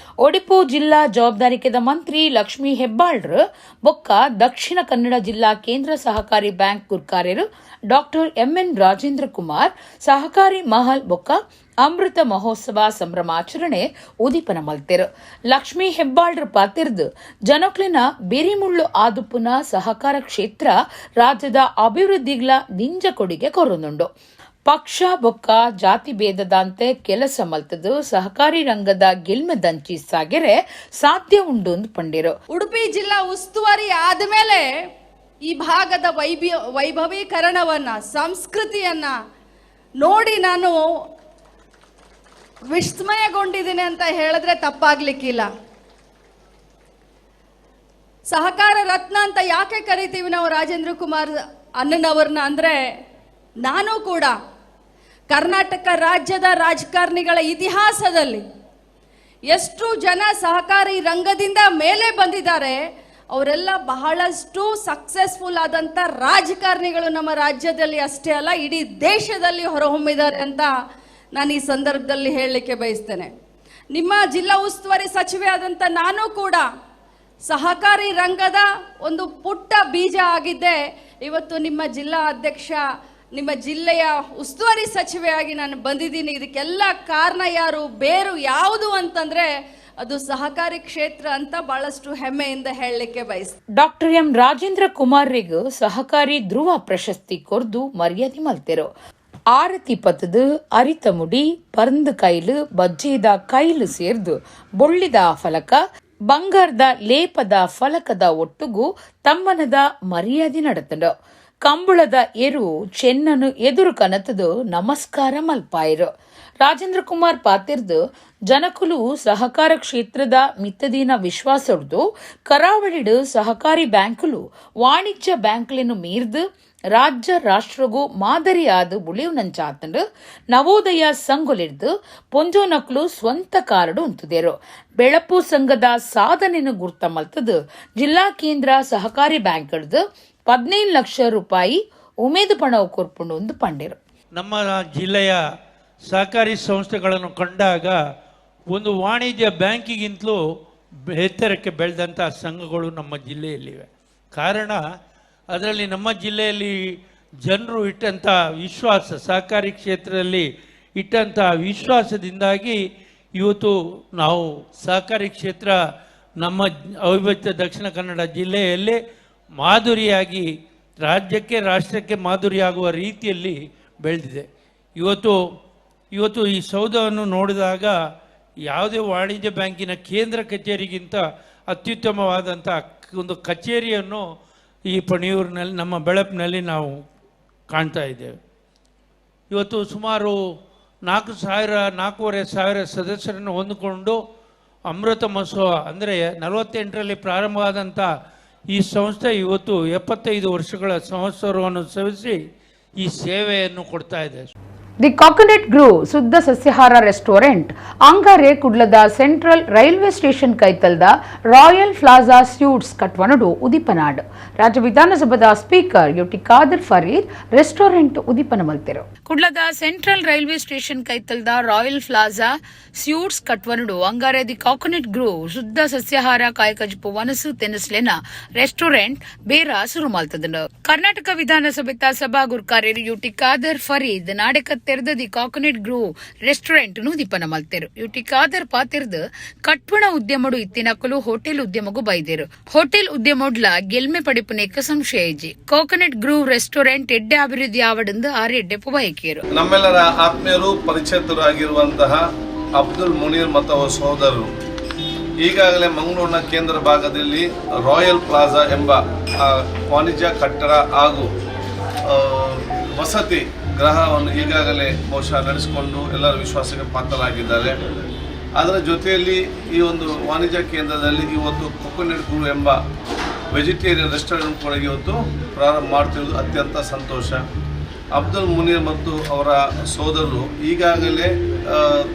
ಒಡಿಪು ಜಿಲ್ಲಾ ಜವಾಬ್ದಾರಿಕೆದ ಮಂತ್ರಿ ಲಕ್ಷ್ಮೀ ಹೆಬ್ಬಾಳ್ರು ಬೊಕ್ಕ ದಕ್ಷಿಣ ಕನ್ನಡ ಜಿಲ್ಲಾ ಕೇಂದ್ರ ಸಹಕಾರಿ ಬ್ಯಾಂಕ್ ಗುರ್ಕಾರ್ಯರು ಡಾಕ್ಟರ್ ಎಂಎನ್ ರಾಜೇಂದ್ರ ಕುಮಾರ್ ಸಹಕಾರಿ ಮಹಲ್ ಬೊಕ್ಕ ಅಮೃತ ಮಹೋತ್ಸವ ಸಂಭ್ರಮಾಚರಣೆ ಉದಿಪನ ಮಲ್ತೆರು. ಲಕ್ಷ್ಮೀ ಹೆಬ್ಬಾಳ್ರ ಪಾತಿರ್ದು ಜನಕ್ಲಿನ ಬಿರಿಮುಳ್ಳು ಆದುಪುನ ಸಹಕಾರ ಕ್ಷೇತ್ರ ರಾಜ್ಯದ ಅಭಿವೃದ್ಧಿಗಳ ನಿಂಜ ಕೊಡುಗೆ ಕೊರೊಂದುಂಡು. ಪಕ್ಷ ಬೊಕ್ಕ ಜಾತಿ ಭೇದದಂತೆ ಕೆಲಸ ಮಲ್ತದು ಸಹಕಾರಿ ರಂಗದ ಗೆಲ್ಮೆ ದಂಚಿ ಸಾಗೆರೆ ಸಾಧ್ಯ ಉಂಡು ಪಂಡಿರು. ಉಡುಪಿ ಜಿಲ್ಲಾ ಉಸ್ತುವಾರಿ ಆದಮೇಲೆ ಈ ಭಾಗದ ವೈಭವೀಕರಣವನ್ನ ಸಂಸ್ಕೃತಿಯನ್ನ ನೋಡಿ ನಾನು ವಿಸ್ಮಯಗೊಂಡಿದ್ದೀನಿ ಅಂತ ಹೇಳಿದ್ರೆ ತಪ್ಪಾಗ್ಲಿಕ್ಕಿಲ್ಲ. ಸಹಕಾರ ರತ್ನ ಅಂತ ಯಾಕೆ ಕರಿತೀವಿ ನಾವು ರಾಜೇಂದ್ರ ಕುಮಾರ್ ಅಣ್ಣನವ್ರನ್ನ ಅಂದ್ರೆ, ನಾನು ಕೂಡ ಕರ್ನಾಟಕ ರಾಜ್ಯದ ರಾಜಕಾರಣಿಗಳ ಇತಿಹಾಸದಲ್ಲಿ ಎಷ್ಟು ಜನ ಸಹಕಾರಿ ರಂಗದಿಂದ ಮೇಲೆ ಬಂದಿದ್ದಾರೆ, ಅವರೆಲ್ಲ ಬಹಳಷ್ಟು ಸಕ್ಸಸ್ಫುಲ್ ಆದಂಥ ರಾಜಕಾರಣಿಗಳು ನಮ್ಮ ರಾಜ್ಯದಲ್ಲಿ ಅಷ್ಟೇ ಅಲ್ಲ ಇಡೀ ದೇಶದಲ್ಲಿ ಹೊರಹೊಮ್ಮಿದ್ದಾರೆ ಅಂತ ನಾನು ಈ ಸಂದರ್ಭದಲ್ಲಿ ಹೇಳಲಿಕ್ಕೆ ಬಯಸ್ತೇನೆ. ನಿಮ್ಮ ಜಿಲ್ಲಾ ಉಸ್ತುವಾರಿ ಸಚಿವೆ ಆದಂಥ ನಾನು ಕೂಡ ಸಹಕಾರಿ ರಂಗದ ಒಂದು ಪುಟ್ಟ ಬೀಜ ಆಗಿದ್ದೆ. ಇವತ್ತು ನಿಮ್ಮ ಜಿಲ್ಲಾ ಅಧ್ಯಕ್ಷ, ನಿಮ್ಮ ಜಿಲ್ಲೆಯ ಉಸ್ತುವಾರಿ ಸಚಿವೆಯಾಗಿ ನಾನು ಬಂದಿದ್ದೀನಿ. ಇದಕ್ಕೆಲ್ಲ ಕಾರಣ ಯಾರು, ಬೇರು ಯಾವುದು ಅಂತಂದ್ರೆ ಅದು ಸಹಕಾರಿ ಕ್ಷೇತ್ರ ಅಂತ ಬಹಳಷ್ಟು ಹೆಮ್ಮೆಯಿಂದ ಹೇಳಲಿಕ್ಕೆ ಬಯಸ್ತೀನಿ. ಡಾಕ್ಟರ್ ಎಂ ರಾಜೇಂದ್ರ ಕುಮಾರ್ರಿಗೂ ಸಹಕಾರಿ ಧ್ರುವ ಪ್ರಶಸ್ತಿ ಕೊರ್ದು ಮರ್ಯಾದೆ ಮಲ್ತೆರು. ಆರತಿ ಪತದು ಅರಿತ ಮುಡಿ ಪರಂದು ಕೈಲು ಬಜ್ಜೆದ ಕೈಲು ಸೇರ್ದು ಬೊಳ್ಳಿದ ಫಲಕ ಬಂಗಾರದ ಲೇಪದ ಫಲಕದ ಒಟ್ಟುಗೂ ತಮ್ಮನದ ಮರ್ಯಾದೆ ನಡೆತಂಡು. ಕಂಬಳದ ಎರು ಚೆನ್ನನು ಎದುರು ಕನತದು ನಮಸ್ಕಾರ ಮಲ್ಪಾಯಿರು. ರಾಜೇಂದ್ರ ಕುಮಾರ್ ಪಾತಿರ್ದು ಜನಕುಲು ಸಹಕಾರ ಕ್ಷೇತ್ರದ ಮಿತ್ತದಿನ ವಿಶ್ವಾಸ ಹೊಡೆದು ಕರಾವಳಿಡು ಸಹಕಾರಿ ಬ್ಯಾಂಕುಲು ವಾಣಿಜ್ಯ ಬ್ಯಾಂಕ್ಲೆನ್ನು ಮೀರ್ದು ರಾಜ್ಯ ರಾಷ್ಟ್ರಗೂ ಮಾದರಿಯಾದ ಉಳಿಯುನಂಚಾತಂಡು ನವೋದಯ ಸಂಘೊಲಿಡ್ದು ಪೊಂಜೋನಕ್ಲು ಸ್ವಂತ ಕಾರ್ಡು ಉಂತುದೇರು. ಬೆಳಪು ಸಂಘದ ಸಾಧನೆಯನ್ನು ಗುರ್ತ ಮಲ್ತದು ಜಿಲ್ಲಾ ಕೇಂದ್ರ ಸಹಕಾರಿ ಬ್ಯಾಂಕ್ ಹಿಡ್ದು 15 ಲಕ್ಷ ರೂಪಾಯಿ ಉಮೇದು ಪಣ ಕೊರ್ಪುಂಡು ಒಂದು ಪಂಡಿರು. ನಮ್ಮ ಜಿಲ್ಲೆಯ ಸಹಕಾರಿ ಸಂಸ್ಥೆಗಳನ್ನು ಕಂಡಾಗ ಒಂದು ವಾಣಿಜ್ಯ ಬ್ಯಾಂಕಿಗಿಂತಲೂ ಎತ್ತರಕ್ಕೆ ಬೆಳೆದಂಥ ಸಂಘಗಳು ನಮ್ಮ ಜಿಲ್ಲೆಯಲ್ಲಿವೆ. ಕಾರಣ ಅದರಲ್ಲಿ ನಮ್ಮ ಜಿಲ್ಲೆಯಲ್ಲಿ ಜನರು ಇಟ್ಟಂಥ ವಿಶ್ವಾಸ, ಸಹಕಾರಿ ಕ್ಷೇತ್ರದಲ್ಲಿ ಇಟ್ಟಂಥ ವಿಶ್ವಾಸದಿಂದಾಗಿ ಇವತ್ತು ನಾವು ಸಹಕಾರಿ ಕ್ಷೇತ್ರ ನಮ್ಮ ಅವಿಭಜಿತ ದಕ್ಷಿಣ ಕನ್ನಡ ಜಿಲ್ಲೆಯಲ್ಲಿ ಮಾದರಿಯಾಗಿ ರಾಜ್ಯಕ್ಕೆ ರಾಷ್ಟ್ರಕ್ಕೆ ಮಾದರಿಯಾಗುವ ರೀತಿಯಲ್ಲಿ ಬೆಳೆದಿದೆ. ಇವತ್ತು ಈ ಸೌಧವನ್ನು ನೋಡಿದಾಗ ಯಾವುದೇ ವಾಣಿಜ್ಯ ಬ್ಯಾಂಕಿನ ಕೇಂದ್ರ ಕಚೇರಿಗಿಂತ ಅತ್ಯುತ್ತಮವಾದಂಥ ಒಂದು ಕಚೇರಿಯನ್ನು ಈ ಪಣಿಯೂರಿನಲ್ಲಿ ನಮ್ಮ ಬೆಳಪಿನಲ್ಲಿ ನಾವು ಕಾಣ್ತಾ ಇದ್ದೇವೆ. ಇವತ್ತು ಸುಮಾರು 4,000-4,500 ಸದಸ್ಯರನ್ನು ಹೊಂದಿಕೊಂಡು ಅಮೃತ ಮಹೋತ್ಸವ ಅಂದರೆ 48ರಲ್ಲಿ ಪ್ರಾರಂಭವಾದಂಥ ಈ ಸಂಸ್ಥೆ ಇವತ್ತು 75 ವರ್ಷಗಳ ಸಂವತ್ಸರವನ್ನು ಸವಿಸಿ ಈ ಸೇವೆಯನ್ನು ಕೊಡ್ತಾ ಇದೆ. ದಿ ಕಾಕೋನಟ್ ಗ್ರೂವ್ ಶುದ್ಧ ಸಸ್ಯಾಹಾರ ರೆಸ್ಟೋರೆಂಟ್ ಅಂಗಾರೆ ಕುಡ್ಲದ ಸೆಂಟ್ರಲ್ ರೈಲ್ವೆ ಸ್ಟೇಷನ್ ಕೈತಲ್ದ ರಾಯಲ್ ಪ್ಲಾಜಾ ಸ್ಯೂಟ್ಸ್ ಕಟ್ವನಡು ಉದಿಪನಾಡ್. ರಾಜ್ಯ ವಿಧಾನಸಭಾದ speaker UT Khader Fareed restaurant ಉದಿಪನ ಮಲ್ತಿರು. ಕುಡ್ಲದ ಸೆಂಟ್ರಲ್ ರೈಲ್ವೆ ಸ್ಟೇಷನ್ ಕೈತಲ್ದ ರಾಯಲ್ ಪ್ಲಾಜಾ ಸ್ಯೂಟ್ಸ್ ಕಟ್ವನಡು ಅಂಗಾರೆ ದಿ ಕಾಕೋನಟ್ ಗ್ರೂವ್ ಶುದ್ಧ ಸಸ್ಯಾಹಾರ ಕಾಯಕಜಪು ವನಸು ತೆನಸ್ಲೆನ ರೆಸ್ಟೋರೆಂಟ್ ಬೇರ ಶುರು ಮಲ್ತದನು. ಕರ್ನಾಟಕ ವಿಧಾನಸಭೆತ ಸಭಾ ಗುರ್ಕಾರ್ಯರು ಯುಟಿ ಖಾದರ್ ಫರೀದ್ ನಾಡೆ ತೆರೆದ ದಿ ಕಾಕೋನಟ್ ಗ್ರೂವ್ ರೆಸ್ಟೋರೆಂಟ್ ನು ದೀಪನ ಮಲ್ತೆರು. ಯುಟಿ ಖಾದರ್ ಪಾತಿರ್ದು ಕಟ್ವಣ ಉದ್ಯಮಡು ಇತ್ತಿನಕಲು ಹೋಟೆಲ್ ಉದ್ಯಮಗೂ ಬೈದೇರು. ಹೋಟೆಲ್ ಉದ್ಯಮೋಡ್ಲ ಗೆಲ್ಮೆ ಪಡಿಪುನೇಕ ಸಂಶಯ ಇಜ್ಜಿ. ಕೋಕೋನಟ್ ಗ್ರೂವ್ ರೆಸ್ಟೋರೆಂಟ್ ಎಡ್ಡೆ ಅಭಿವೃದ್ಧಿ ಆವಡಿಂದ ಆರು ಎಡ್ಡೆ ಬಯಕೆಯರು. ನಮ್ಮೆಲ್ಲರ ಆತ್ಮೀಯರು ಪರಿಚಿತರು ಆಗಿರುವಂತಹ ಅಬ್ದುಲ್ ಮುನೀರ್ ಮತ್ತು ಅವರ ಸಹೋದರರು ಈಗಾಗಲೇ ಮಂಗಳೂರಿನ ಕೇಂದ್ರ ಭಾಗದಲ್ಲಿ ರಾಯಲ್ ಪ್ಲಾಜಾ ಎಂಬ ವಾಣಿಜ್ಯ ಕಟ್ಟಡ ಹಾಗೂ ವಸತಿ ಗೃಹವನ್ನು ಈಗಾಗಲೇ ಬಹುಶಃ ನಡೆಸಿಕೊಂಡು ಎಲ್ಲರ ವಿಶ್ವಾಸಕ್ಕೆ ಪಾತ್ರರಾಗಿದ್ದಾರೆ. ಅದರ ಜೊತೆಯಲ್ಲಿ ಈ ಒಂದು ವಾಣಿಜ್ಯ ಕೇಂದ್ರದಲ್ಲಿ ಇವತ್ತು ಕೋಕೋನಟ್ ಗ್ರೂವ್ ಎಂಬ ವೆಜಿಟೇರಿಯನ್ ರೆಸ್ಟೋರೆಂಟ್ ಕೂಡ ಇವತ್ತು ಪ್ರಾರಂಭ ಮಾಡ್ತಿರೋದು ಅತ್ಯಂತ ಸಂತೋಷ. ಅಬ್ದುಲ್ ಮುನೀರ್ ಮತ್ತು ಅವರ ಸೋದರರು ಈಗಾಗಲೇ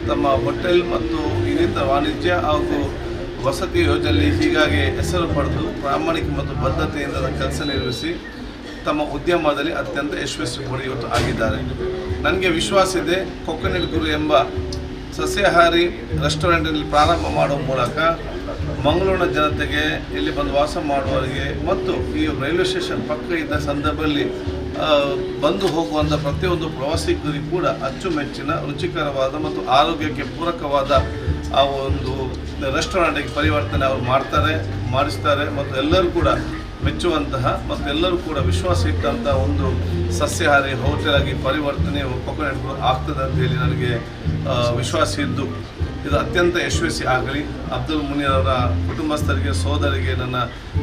ತಮ್ಮ ಹೋಟೆಲ್ ಮತ್ತು ಇನ್ನಿತರ ವಾಣಿಜ್ಯ ಹಾಗೂ ವಸತಿ ಯೋಜನೆಯಲ್ಲಿ ಹೀಗಾಗಿ ಹೆಸರು ಪಡೆದು ಪ್ರಾಮಾಣಿಕ ಮತ್ತು ಬದ್ಧತೆಯಿಂದ ಕೆಲಸ ನಿರ್ವಹಿಸಿ ತಮ್ಮ ಉದ್ಯಮದಲ್ಲಿ ಅತ್ಯಂತ ಯಶಸ್ವಿ ಇವತ್ತು ಆಗಿದ್ದಾರೆ. ನನಗೆ ವಿಶ್ವಾಸ ಇದೆ, ಕೋಕೋನಟ್ ಗ್ರೂವ್ ಎಂಬ ಸಸ್ಯಾಹಾರಿ ರೆಸ್ಟೋರೆಂಟಲ್ಲಿ ಪ್ರಾರಂಭ ಮಾಡುವ ಮೂಲಕ ಮಂಗಳೂರಿನ ಜನತೆಗೆ, ಇಲ್ಲಿ ಬಂದು ವಾಸ ಮಾಡುವವರಿಗೆ ಮತ್ತು ಈ ರೈಲ್ವೆ ಸ್ಟೇಷನ್ ಪಕ್ಕ ಇದ್ದ ಸಂದರ್ಭದಲ್ಲಿ ಬಂದು ಹೋಗುವಂಥ ಪ್ರತಿಯೊಂದು ಪ್ರವಾಸಿಗರಿಗೂ ಕೂಡ ಅಚ್ಚುಮೆಚ್ಚಿನ ರುಚಿಕರವಾದ ಮತ್ತು ಆರೋಗ್ಯಕ್ಕೆ ಪೂರಕವಾದ ಆ ಒಂದು ರೆಸ್ಟೋರೆಂಟಿಗೆ ಪರಿವರ್ತನೆ ಅವರು ಮಾಡಿಸ್ತಾರೆ ಮತ್ತು ಎಲ್ಲರೂ ಕೂಡ ಮೆಚ್ಚುವಂತಹ ಮತ್ತು ಎಲ್ಲರೂ ಕೂಡ ವಿಶ್ವಾಸ ಇಟ್ಟಂಥ ಒಂದು ಸಸ್ಯಾಹಾರಿ ಹೋಟೆಲ್ ಆಗಿ ಪರಿವರ್ತನೆ ಕೋಕೋನಟ್ ಗ್ರೂವ್ ಆಗ್ತದೆ ಅಂತ ಹೇಳಿ ನನಗೆ ವಿಶ್ವಾಸ ಇದ್ದು ಇದು ಅತ್ಯಂತ ಯಶಸ್ವಿ ಆಗಲಿ. ಅಬ್ದುಲ್ ಮುನೀರ್ ಅವರ ಕುಟುಂಬಸ್ಥರಿಗೆ, ಸೋದರಿಗೆ ನನ್ನ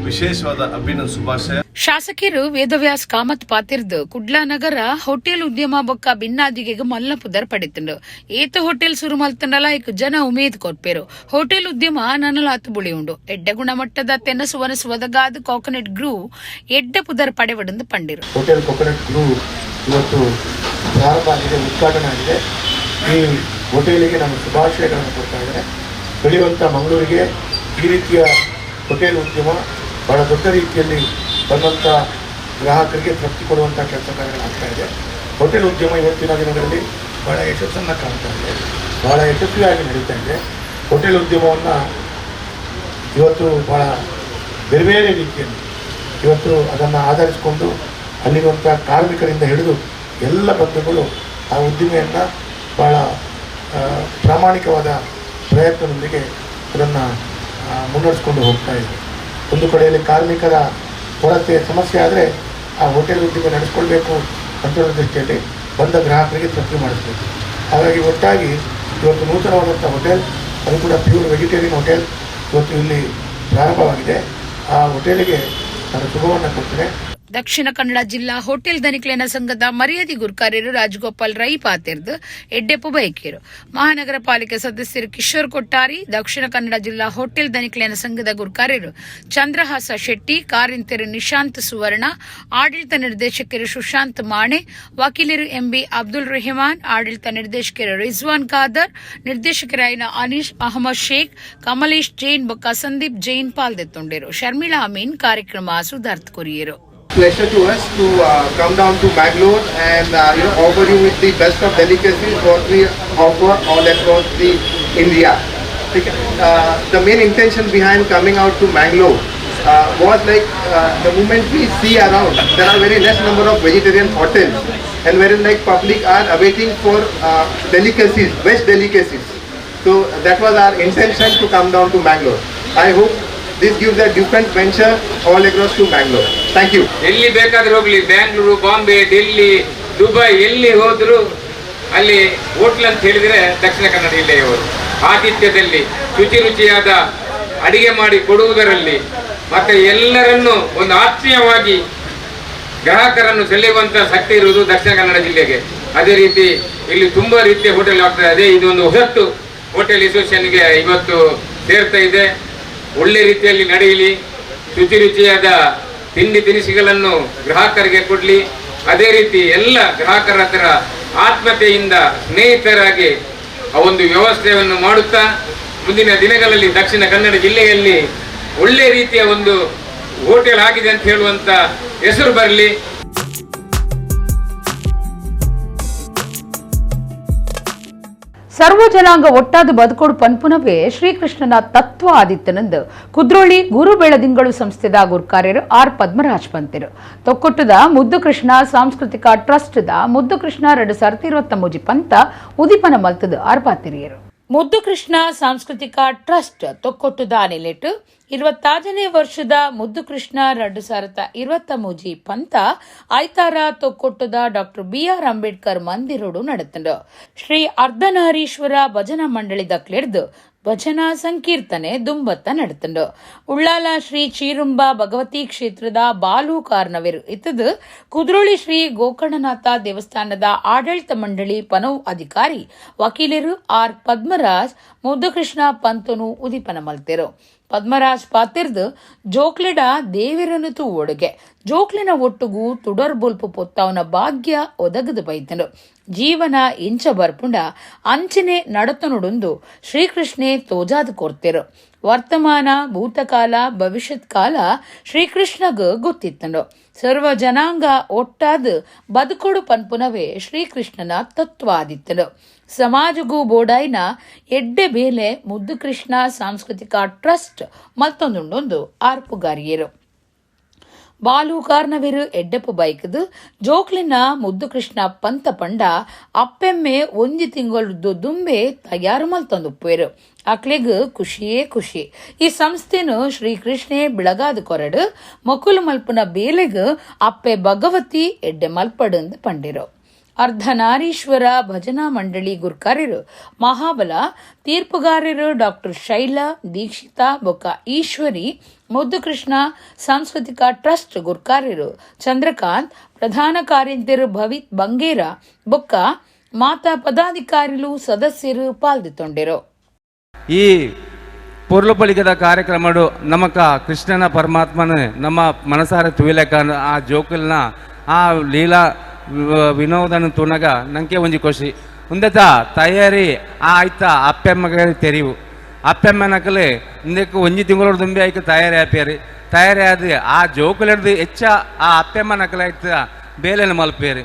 ವಿಶೇಷವಾದ ಅಭಿನಂದನೆ, ಶುಭಾಶಯ. ಶಾಸಕರು ವೇದವ್ಯಾಸ್ ಕಾಮತ್ ಪಾತಿರ್ದು ಕುಡ್ಲಾ ನಗರ ಹೋಟೆಲ್ ಉದ್ಯಮ ಬೊಕ್ಕ ಭಿನ್ನಾದಿಗೆ ಮಲ್ಲ ಪುದರ್ ಪಡಿತಂಡು. ಏತ ಹೋಟೆಲ್ ಶುರು ಮಲ್ತಂಡಲ ಐಕ್ ಜನ ಉಮೇದ್ ಕೊರ್ಪೇರು. ಹೋಟೆಲ್ ಉದ್ಯಮ ನನಲ ಹತ್ತು ಬುಳಿ ಉಂಡು. ಎಡ್ಡೆ ಗುಣಮಟ್ಟದ ತೆನಸು ವನಸು ಒದಗಾದ ಕೋಕೋನಟ್ ಗ್ರೂವ್ ಎಡ್ಡೆ ಪುದರ್ ಪಡೆವಡಂದು ಪಂಡಿರು. ಹೋಟೆಲ್ ಕೋಕೋನಟ್ ಗ್ರೂವ್ ಇವತ್ತು ಪ್ರಾರಂಭ ಆಗಿದೆ, ಉದ್ಘಾಟನೆ ಆಗಿದೆ. ಈ ಹೋಟೆಲಿಗೆ ನಾನು ಶುಭಾಶಯಗಳನ್ನು ಕೊಡ್ತಾ ಇದ್ದೇನೆ. ಬೆಳೆಯುವಂಥ ಮಂಗಳೂರಿಗೆ ಈ ರೀತಿಯ ಹೋಟೆಲ್ ಉದ್ಯಮ ಬಹಳ ದೊಡ್ಡ ರೀತಿಯಲ್ಲಿ ಬಂದಂಥ ಗ್ರಾಹಕರಿಗೆ ತೃಪ್ತಿ ಕೊಡುವಂಥ ಕೆಲಸ ಕಾರ್ಯಗಳಾಗ್ತಾ ಇದೆ. ಹೋಟೆಲ್ ಉದ್ಯಮ ಇವತ್ತಿನ ದಿನಗಳಲ್ಲಿ ಬಹಳ ಯಶಸ್ಸನ್ನು ಕಾಣ್ತಾ ಇದೆ, ಬಹಳ ಯಶಸ್ವಿಯಾಗಿ ನಡೀತಾ ಇದೆ. ಹೋಟೆಲ್ ಉದ್ಯಮವನ್ನು ಇವತ್ತು ಬಹಳ ಬೇರೆ ಬೇರೆ ರೀತಿಯಲ್ಲಿ ಇವತ್ತು ಅದನ್ನು ಆಧರಿಸಿಕೊಂಡು ಅಲ್ಲಿರುವಂಥ ಕಾರ್ಮಿಕರಿಂದ ಹಿಡಿದು ಎಲ್ಲ ಬಂಧುಗಳು ಆ ಉದ್ದಿಮೆಯನ್ನು ಬಹಳ ಪ್ರಾಮಾಣಿಕವಾದ ಪ್ರಯತ್ನದೊಂದಿಗೆ ಅದನ್ನು ಮುನ್ನಡೆಸ್ಕೊಂಡು ಹೋಗ್ತಾ ಇದೆ. ಒಂದು ಕಡೆಯಲ್ಲಿ ಕಾರ್ಮಿಕರ ಕೊರತೆ ಸಮಸ್ಯೆ ಆದರೆ ಆ ಹೋಟೆಲ್ ಉದ್ಯಮ ನಡೆಸ್ಕೊಳ್ಬೇಕು ಅಂತ ದೃಷ್ಟಿಯಲ್ಲಿ ಬಂದ ಗ್ರಾಹಕರಿಗೆ ತೃಪ್ತಿ ಮಾಡಿಸ್ಬೇಕು. ಹಾಗಾಗಿ ಒಟ್ಟಾಗಿ ಇವತ್ತು ನೂತನವಾದಂಥ ಹೋಟೆಲ್, ಅದು ಕೂಡ ಪ್ಯೂರ್ ವೆಜಿಟೇರಿಯನ್ ಹೋಟೆಲ್ ಇವತ್ತು ಇಲ್ಲಿ ಪ್ರಾರಂಭವಾಗಿದೆ. ಆ ಹೋಟೆಲಿಗೆ ನಾನು ಶುಭವನ್ನು ಕೊಡ್ತೇನೆ. ದಕ್ಷಿಣ ಕನ್ನಡ ಜಿಲ್ಲಾ ಹೋಟೆಲ್ ಧನಿಕ್ಲೇನ ಸಂಘದ ಮರ್ಯಾದಿ ಗುರ್ಕಾರ್ಯರು ರಾಜಗೋಪಾಲ್ ರೈ ಪಾತಿರ್ದು ಎಡ್ಡೆಪ್ಪು ಬೈಕೇರು ಮಹಾನಗರ ಪಾಲಿಕೆ ಸದಸ್ಯರು ಕಿಶೋರ್ ಕೊಟ್ಟಾರಿ ದಕ್ಷಿಣ ಕನ್ನಡ ಜಿಲ್ಲಾ ಹೋಟೆಲ್ ಧನಿಕ್ಲೇನ ಸಂಘದ ಗುರ್ಕಾರ್ಯರು ಚಂದ್ರಹಾಸ ಶೆಟ್ಟಿ ಕಾರಿಂತರು ನಿಶಾಂತ್ ಸುವರ್ಣ ಆಡಳಿತ ನಿರ್ದೇಶಕರು ಸುಶಾಂತ್ ಮಾಣೆ ವಕೀಲರು ಎಂಬಿ ಅಬ್ದುಲ್ ರೆಹಮಾನ್ ಆಡಳಿತ ನಿರ್ದೇಶಕರು ರಿಜ್ವಾನ್ ಖಾದರ್ ನಿರ್ದೇಶಕರಾಯಿನ ಅನೀಶ್ ಅಹಮದ್ ಶೇಖ್ ಕಮಲೇಶ್ ಜೈನ್ ಬೊಕ್ಕ ಸಂದೀಪ್ ಜೈನ್ ಪಾಲ್ದೆತ್ತೊಂಡಿರು ಶರ್ಮಿಳಾ ಅಮೀನ್ ಕಾರ್ಯಕ್ರಮ ಸುಧಾರ್ಥ courier. Pleasure to us to come down to Mangalore and offer you with the best of delicacies what we offer all across the India. The main intention behind coming out to Mangalore was like the moment we see around there are very less number of vegetarian hotels and wherein like public are awaiting for delicacies, veg delicacies. So that was our intention to come down to Mangalore. I hope this gives a different venture all across to Mangalore. Thank you. ಎಲ್ಲಿ ಬೇಕಾದ್ರೂ ಹೋಗ್ಲಿ, Bangalore, Bombay, Delhi, Dubai ಎಲ್ಲಿ ಹೋದ್ರು ಅಲ್ಲಿ hotel ಅಂತ ಹೇಳಿದ್ರೆ ದಕ್ಷಿಣ ಕನ್ನಡ ಜಿಲ್ಲೆಯವರು ಆತಿಥ್ಯದಲ್ಲಿ ರುಚಿ ರುಚಿಯಾದ ಅಡಿಗೆ ಮಾಡಿ ಕೊಡುವುದರಲ್ಲಿ ಮತ್ತೆ ಎಲ್ಲರನ್ನು ಒಂದು ಆತ್ಮೀಯವಾಗಿ ಗ್ರಾಹಕರನ್ನು ಸೆಳೆಯುವಂತ ಶಕ್ತಿ ಇರುವುದು ದಕ್ಷಿಣ ಕನ್ನಡ ಜಿಲ್ಲೆಗೆ. ಅದೇ ರೀತಿ ಇಲ್ಲಿ ತುಂಬಾ ರೀತಿಯ ಹೋಟೆಲ್ ಆಗ್ತಾ ಇದೆ. ಇದೊಂದು ಹೊಸತು ಹೋಟೆಲ್ ಅಸೋಸಿಯೇಷನ್ಗೆ ಇವತ್ತು ಸೇರ್ತಾ ಇದೆ. ಒಳ್ಳೆ ರೀತಿಯಲ್ಲಿ ನಡೆಯಲಿ, ರುಚಿ ರುಚಿಯಾದ ತಿಂಡಿ ತಿನಿಸುಗಳನ್ನು ಗ್ರಾಹಕರಿಗೆ ಕೊಡಲಿ. ಅದೇ ರೀತಿ ಎಲ್ಲ ಗ್ರಾಹಕರ ಹತ್ರ ಆತ್ಮೀಯತೆಯಿಂದ ಸ್ನೇಹಿತರಾಗಿ ಆ ಒಂದು ವ್ಯವಸ್ಥೆಯನ್ನು ಮಾಡುತ್ತಾ ಮುಂದಿನ ದಿನಗಳಲ್ಲಿ ದಕ್ಷಿಣ ಕನ್ನಡ ಜಿಲ್ಲೆಯಲ್ಲಿ ಒಳ್ಳೆ ರೀತಿಯ ಒಂದು ಹೋಟೆಲ್ ಆಗಿದೆ ಅಂತ ಹೇಳುವಂತ ಹೆಸರು ಬರಲಿ. ಸರ್ವ ಜನಾಂಗ ಒಟ್ಟಾದ ಬದುಕೋಡು ಪನ್ಪುನವೇ ಶ್ರೀಕೃಷ್ಣನ ತತ್ವ ಆದಿತ್ತನಂದು ಕುದ್ರೋಳಿ ಗುರು ಬೆಳದಿಂಗಳು ಸಂಸ್ಥೆದ ಗುರ್ಕಾರ್ಯರು ಆರ್ ಪದ್ಮರಾಜ್ ಪಂತಿರು ತೊಕ್ಕೊಟ್ಟದ ಮುದ್ದು ಕೃಷ್ಣ ಸಾಂಸ್ಕೃತಿಕ ಟ್ರಸ್ಟ್ದ ಮುದ್ದು ಕೃಷ್ಣ 2023 ಪಂತ ಉದಿಪನ ಮಲ್ತದ ಆರ್ಪಾತಿರಿಯರು. ಮುದ್ದು ಕೃಷ್ಣ ಸಾಂಸ್ಕೃತಿಕ ಟ್ರಸ್ಟ್ ತೊಕ್ಕೊಟ್ಟದ ನೆಲೆಟ್ಟು 27ನೇ ವರ್ಷದ ಮುದ್ದು ಕೃಷ್ಣ 2023 ಪಂತ ಐತಾರ ತೊಕ್ಕೊಟ್ಟದ ಡಾಕ್ಟರ್ BR ಅಂಬೇಡ್ಕರ್ ಮಂದಿರೋಡು ನಡೆತಂಡು ಶ್ರೀ ಅರ್ಧನಾರೀಶ್ವರ ಭಜನಾ ಮಂಡಳಿ ದಕ್ಲೆಡ್ದು ಭಜನಾ ಸಂಕೀರ್ತನೆ ದುಂಬತ್ತ ನಡೆತಂಡು ಉಳ್ಳಾಲ ಶ್ರೀ ಚೀರುಂಬ ಭಗವತಿ ಕ್ಷೇತ್ರದ ಬಾಲು ಕಾರ್ನವೆರು ಇತ್ತದು ಕುದ್ರೋಳಿ ಶ್ರೀ ಗೋಕರ್ಣನಾಥ ದೇವಸ್ಥಾನದ ಆಡಳಿತ ಮಂಡಳಿ ಪನವು ಅಧಿಕಾರಿ ವಕೀಲರು ಆರ್ ಪದ್ಮರಾಜ್ ಮುದ್ದುಕೃಷ್ಣ ಪಂತನು ಉದಿಪನ ಮಲ್ತೆರು. ಪದ್ಮರಾಜ್ ಪಾತಿರ್ದು ಜೋಕ್ಲೆಡ ದೇವಿರನು ತೂ ಒಡುಗೆ ಜೋಕ್ಲಿನ ಒಟ್ಟುಗೂ ತುಡರ್ ಬೊಲ್ಪು ಪೊತ್ತವನ ಭಾಗ್ಯ ಒದಗದು ಬೈತನು ಜೀವನ ಇಂಚ ಬರ್ಪುಂಡ ಅಂಚನೆ ನಡತನುಡುಂದು ಶ್ರೀಕೃಷ್ಣೆ ತೋಜಾದ ಕೊರ್ತೆರು. ವರ್ತಮಾನ ಭೂತಕಾಲ ಭವಿಷ್ಯತ್ ಕಾಲ ಶ್ರೀಕೃಷ್ಣಗ ಗೊತ್ತಿತ್ತಂಡು. ಸರ್ವ ಜನಾಂಗ ಒಟ್ಟಾದ ಬದುಕೋಡು ಪನ್ಪುನವೇ ಶ್ರೀಕೃಷ್ಣನ ತತ್ವ ಆದಿತ್ತನು. ಸಮಾಜಗೂ ಬೋಡಾಯ್ನ ಎಡ್ಡೆ ಬೇಲೆ ಮುದ್ದು ಕೃಷ್ಣ ಸಾಂಸ್ಕೃತಿಕ ಟ್ರಸ್ಟ್ ಮತ್ತೊಂದುಂಡೊಂದು ಆರ್ಪುಗಾರಿಯರು. ಬಾಲು ಕಾರ್ನವೆರು ಎಡ್ಡೆಪ್ಪು ಬೈಕದು ಜೋಕ್ಲಿನ ಮುದ್ದು ಕೃಷ್ಣ ಪಂತ ಪಂಡ ಅಪ್ಪೆಮ್ಮೆ ಒಂಜಿ ತಿಂಗಳದ್ದು ದುಂಬೆ ತಯಾರು ಮಲ್ತೊಂದುಪ್ಪೇರು. ಅಕ್ಲೆಗ್ ಖುಷಿಯೇ ಖುಷಿ. ಈ ಸಂಸ್ಥೆನು ಶ್ರೀಕೃಷ್ಣೆ ಬೆಳಗಾದ ಕೊರಡು ಮಕುಲು ಮಲ್ಪುನ ಬೇಲೆಗ್ ಅಪ್ಪೆ ಭಗವತಿ ಎಡ್ಡೆ ಮಲ್ಪಡಂದು ಪಂಡಿರು. ಅರ್ಧನಾರೀಶ್ವರ ಭಜನಾ ಮಂಡಳಿ ಗುರ್ಕಾರ್ಯರು ಮಹಾಬಲ ತೀರ್ಪುಗಾರರು ಡಾಕ್ಟರ್ ಶೈಲಾ ದೀಕ್ಷಿತಾ ಬೊಕ್ಕ ಈಶ್ವರಿ ಮುದ್ದು ಕೃಷ್ಣ ಸಾಂಸ್ಕೃತಿಕ ಟ್ರಸ್ಟ್ ಗುರ್ಕಾರ್ಯರು ಚಂದ್ರಕಾಂತ್ ಪ್ರಧಾನ ಕಾರ್ಯಂತರು ಭವಿತ್ ಬಂಗೇರ ಬೊಕ್ಕ ಮಾತಾ ಪದಾಧಿಕಾರಿಗಳು ಸದಸ್ಯರು ಪಾಲ್ಗೊಂಡಿರು. ಈ ಪೊರ್ಲುಪಲಿಕದ ಕಾರ್ಯಕ್ರಮಡು ನಮಕ ಕೃಷ್ಣನ ಪರಮಾತ್ಮನ ನಮ್ಮ ಮನಸಾರ ತುಯಿಲೆಕ ಆ ಜೋಕಲ್ನ ಆ ಲೀಲಾ ವಿನೋದನ ತುನಗ ನಂಗೆ ಒಂಜಿ ಖುಷಿ ಉಂದತ ತಯಾರಿ ಆ ಆಯ್ತ ಅಪ್ಪೆಮ್ಮಗ ತೆರಿವು ಅಪ್ಪೆಮ್ಮನಕಲೆ ಇಂದಕ್ಕೆ ಒಂಜಿ ತಿಂಗಳು ದುಂಬಿ ಆಯ್ಕೆ ತಯಾರಿ ಆಪ್ಯಾರಿ ತಯಾರಿ ಆದ ಆ ಜೋಕುಲೆಡ್ದು ಹೆಚ್ಚ ಆ ಅಪ್ಪೆಮ್ಮನಕಲೆ ಆಯ್ತ ಬೇಲೆನ ಮಲ್ಪೇರಿ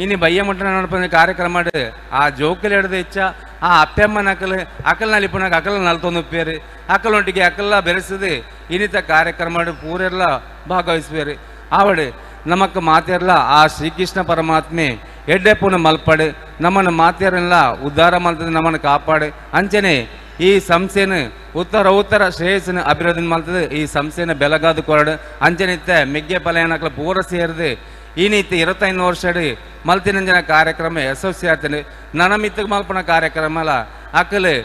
ಇನಿ ಬಯ್ಯ ಮುಟ್ಟನ ನಡಪ ಕಾರ್ಯಕ್ರಮ ಮಾಡಿ ಆ ಜೋಕುಲೆಡ್ದು ಹೆಚ್ಚ ಆ ಅಪ್ಪೆಮ್ಮನಕಲೆ ಅಕಲ್ನಲ್ಲಿ ಪುನಃ ಅಕಲ್ ನಲ್ತೊಂದುಪ್ಪೇರಿ ಅಕಲೊಟ್ಟಿಗೆ ಅಕಲ್ಲ ಬೆರೆಸದು ಇನ್ನಿತ ಕಾರ್ಯಕ್ರಮ ಪೂರೆಲ್ಲ ಭಾಗವಹಿಸ್ಬೇರಿ ಆವಡೆ ನಮಕ್ ಮಾತೆರ್ಲ ಆ ಶ್ರೀಕೃಷ್ಣ ಪರಮಾತ್ಮೆ ಎಡ್ಡೆಪ್ಪನ ಮಲ್ಪಡೆ ನಮ್ಮನ್ನು ಮಾತೆಯರೆಲ್ಲ ಉದ್ಧಾರ ಮಲ್ತದೆ ನಮ್ಮನ್ನು ಕಾಪಾಡೆ ಅಂಚನೆ ಈ ಸಂಸ್ಥೆನ ಉತ್ತರ ಶ್ರೇಯಸ್ಸಿನ ಅಭಿವೃದ್ಧಿ ಮಲ್ತದೆ ಈ ಸಂಸ್ಥೆನ ಬೆಳಗಾದ ಕೊರಡು ಅಂಚನಿತ್ತ ಮೆಗ್ಗೆ ಪಲಯನಕ್ಲ ಪೂರ ಸೇರಿದೆ ಈ ನೀತಿ 25 ವರ್ಷಡಿ ಮಲ್ತಿನಂಜನ ಕಾರ್ಯಕ್ರಮ ಯಶಸ್ವಿ ಆಗ್ತದೆ ನನ್ನ ಮಿತ್ತಗೆ ಮಲ್ಪನ ಕಾರ್ಯಕ್ರಮ ಅಕ್ಕಲು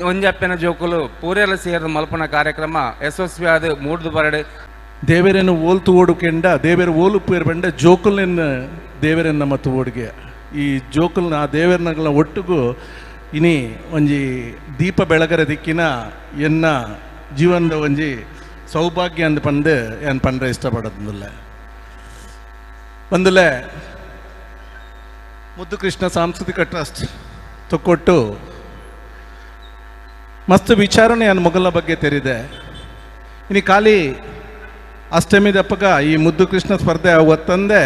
ಒಂಜಪ್ಪನ ಜೋಕುಲು ಪೂರೆಲ್ಲ ಸೇರಿದ ಮಲ್ಪನ ಕಾರ್ಯಕ್ರಮ ಯಶಸ್ವಿ ಆದ ಮೂಡ್ದು ಬರಡೆ ದೇವರನ್ನು ಓಲ್ ತೋಡುಕೆಂಡ ದೇವರ ಓಲು ಪೇರು ಬಂಡ ಜೋಕಲ್ನ ದೇವರನ್ನ ನಮ್ಮ ತೋಡಿಗೆ ಈ ಜೋಕಲ್ನ ಆ ದೇವರನ್ನ ಒಟ್ಟಿಗೂ ಇನಿ ಒಂಜಿ ದೀಪ ಬೆಳಗರ ದಿಕ್ಕಿನ ಎನ್ನ ಜೀವನದ ಒಂಜಿ ಸೌಭಾಗ್ಯ ಅಂದ್ ಪಂಡು ಏನು ಪಂಡ್ರೆ ಇಷ್ಟಪಡೋದಿಲ್ಲ. ಒಂದಲೆ ಮುದ್ದು ಕೃಷ್ಣ ಸಾಂಸ್ಕೃತಿಕ ಟ್ರಸ್ಟ್ ತೊಕ್ಕೊಟ್ಟು ಮಸ್ತ್ ವಿಚಾರಣೆ ನನ್ನ ಮೊಗಲ ಬಗ್ಗೆ ತೆರಿದೆ. ಇನ್ನು ಖಾಲಿ ಅಷ್ಟಮಿ ದಪ್ಪಗ ಈ ಮುದ್ದು ಕೃಷ್ಣ ಸ್ಪರ್ಧೆ ಅವತ್ತಂದೆ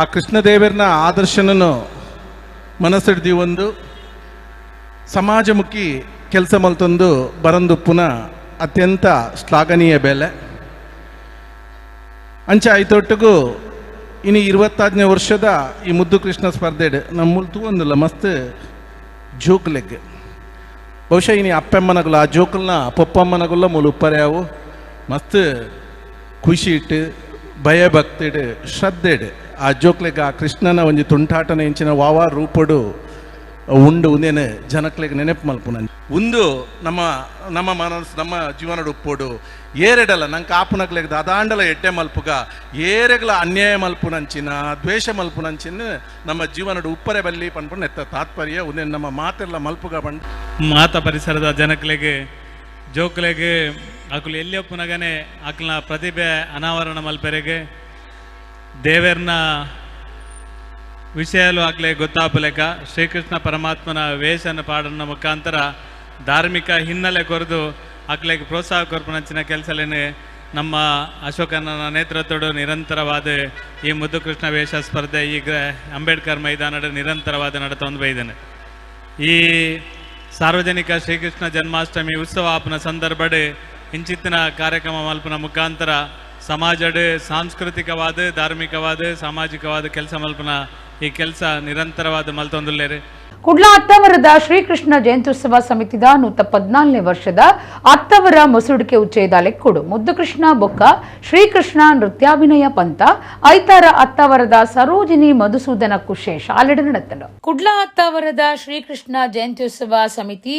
ಆ ಕೃಷ್ಣದೇವರನ್ನ ಆದರ್ಶನನ್ನು ಮನಸ್ಸಿಡ್ದು ಒಂದು ಸಮಾಜಮುಖಿ ಕೆಲಸ ಮಲ್ತೊಂದು ಬರಂದು ಪುನಃ ಅತ್ಯಂತ ಶ್ಲಾಘನೀಯ ಬೆಲೆ ಅಂಚೆ ಆಯ್ತೊಟ್ಟಿಗೂ ಇನ್ನು 26ನೇ ವರ್ಷದ ಈ ಮುದ್ದು ಕೃಷ್ಣ ಸ್ಪರ್ಧೆ ನಮ್ಮ ತೂಂದಿಲ್ಲ ಮಸ್ತ್ ಜೋಕ್ಲೆಗ್ ಬಹುಶಃ ಇನ್ನು ಅಪ್ಪಮ್ಮನಗಲ್ಲ ಆ ಜೋಕಲ್ನ ಪೊಪ್ಪಮ್ಮನಗಲ್ಲ ಮೂಲ ಉಪ್ಪರ್ಯಾವು ಮಸ್ತ್ ಖುಷಿ ಇಟ್ಟು ಭಯಭಕ್ತಿಡು ಶ್ರದ್ಧೆಡು ಆ ಜೋಕ್ಲೆಗ್ ಆ ಕೃಷ್ಣನ ಒಂಜಿ ತುಂಟಾಟನ ಇಂಚಿನ ವಾವ ರೂಪಡು ಉಂಡು ಉಂದೇನು ಜನಕ್ಲೆಗ್ ನೆನಪು ಮಲ್ಪುನ ಒಂದು ನಮ್ಮ ಮನಸ್ಸು ನಮ್ಮ ಜೀವನಡು ಉಪ್ಪೋಡು ಏರೆಡಲ್ಲ ನಂಗೆ ಆಪುನಗ್ಲೆಗ್ ಅದಾಂಡಲ ಎಡ್ಡೆ ಮಲ್ಪುಗ ಏರೆಗ್ಲ ಅನ್ಯಾಯ ಮಲ್ಪುನಂಚಿನ ದ್ವೇಷ ಮಲ್ಪುನಂಚಿನ ನಮ್ಮ ಜೀವನಡು ಉಪ್ಪರೆ ಬಲ್ಲಿ ಪನ್ಪುಣ ಎತ್ತ ತಾತ್ಪರ್ಯ ಉಂದೇನು ನಮ್ಮ ಮಾತೆಲ್ಲ ಮಲ್ಪುಗ ಬಂದು ಮಾತ ಪರಿಸರದ ಜನಕ್ಲೆಗೆ ಜೋಕ್ಲೆಗೆ ಆಕಲು ಎಲ್ಲಿ ಒಪ್ಪುನಗನೆ ಆಕಲ್ನ ಪ್ರತಿಭೆ ಅನಾವರಣ ಮಲ್ಪೆರೆಗೆ ದೇವರನ್ನ ವಿಷಯಲು ಆಗಲೇ ಗೊತ್ತಾಪಲೆಕ ಶ್ರೀಕೃಷ್ಣ ಪರಮಾತ್ಮನ ವೇಷನ ಪಾಡನ ಮುಖಾಂತರ ಧಾರ್ಮಿಕ ಹಿನ್ನೆಲೆ ಕೊರೆದು ಆಕಲೆಗೆ ಪ್ರೋತ್ಸಾಹ ಕೊರ್ಪನಂಚಿನ ಕೆಲಸಲೇನೆ ನಮ್ಮ ಅಶೋಕನ ನೇತೃತ್ವಡು ನಿರಂತರವಾದ ಈ ಮುದ್ದು ಕೃಷ್ಣ ವೇಷ ಸ್ಪರ್ಧೆ ಈಗ ಅಂಬೇಡ್ಕರ್ ಮೈದಾನದ ನಿರಂತರವಾದ ನಡತೊಂದು ಬೈದಾನೆ. ಈ ಸಾರ್ವಜನಿಕ ಶ್ರೀಕೃಷ್ಣ ಜನ್ಮಾಷ್ಟಮಿ ಉತ್ಸವ ಆಪನ ಸಂದರ್ಭಡ್ ಇಂಚಿತ್ತಿನ ಕಾರ್ಯಕ್ರಮ ಮಲ್ಪನ ಮುಖಾಂತರ ಸಮಾಜಡ್ ಸಾಂಸ್ಕೃತಿಕವಾದ ಧಾರ್ಮಿಕವಾದ ಸಾಮಾಜಿಕವಾದ ಕೆಲಸ ಮಲ್ಪನ ಈ ಕೆಲಸ ನಿರಂತರವಾದ ಮಲ್ತೊಂದುಲ್ಲೇರಿ. ಕುಡ್ಲ ಅತ್ತವರದ ಶ್ರೀಕೃಷ್ಣ ಜಯಂತ್ಯುತ್ಸವ ಸಮಿತಿದ 114ನೇ ವರ್ಷದ ಅತ್ತವರ ಮಸುಡಿಕೆ ಉಚ್ಚೇದ ಲೆಕ್ಕುಡು ಮುದ್ದು ಕೃಷ್ಣ ಬೊಕ್ಕ ಶ್ರೀಕೃಷ್ಣ ನೃತ್ಯಾಭಿನಯ ಪಂತ ಐತಾರ ಅತ್ತವರದ ಸರೋಜಿನಿ ಮಧುಸೂದನ ಕುಶೆ ಶಾಲೆಡ್ ನಡೆತಲು. ಕುಡ್ಲ ಅತ್ತವರದ ಶ್ರೀಕೃಷ್ಣ ಜಯಂತ್ಯುತ್ಸವ ಸಮಿತಿ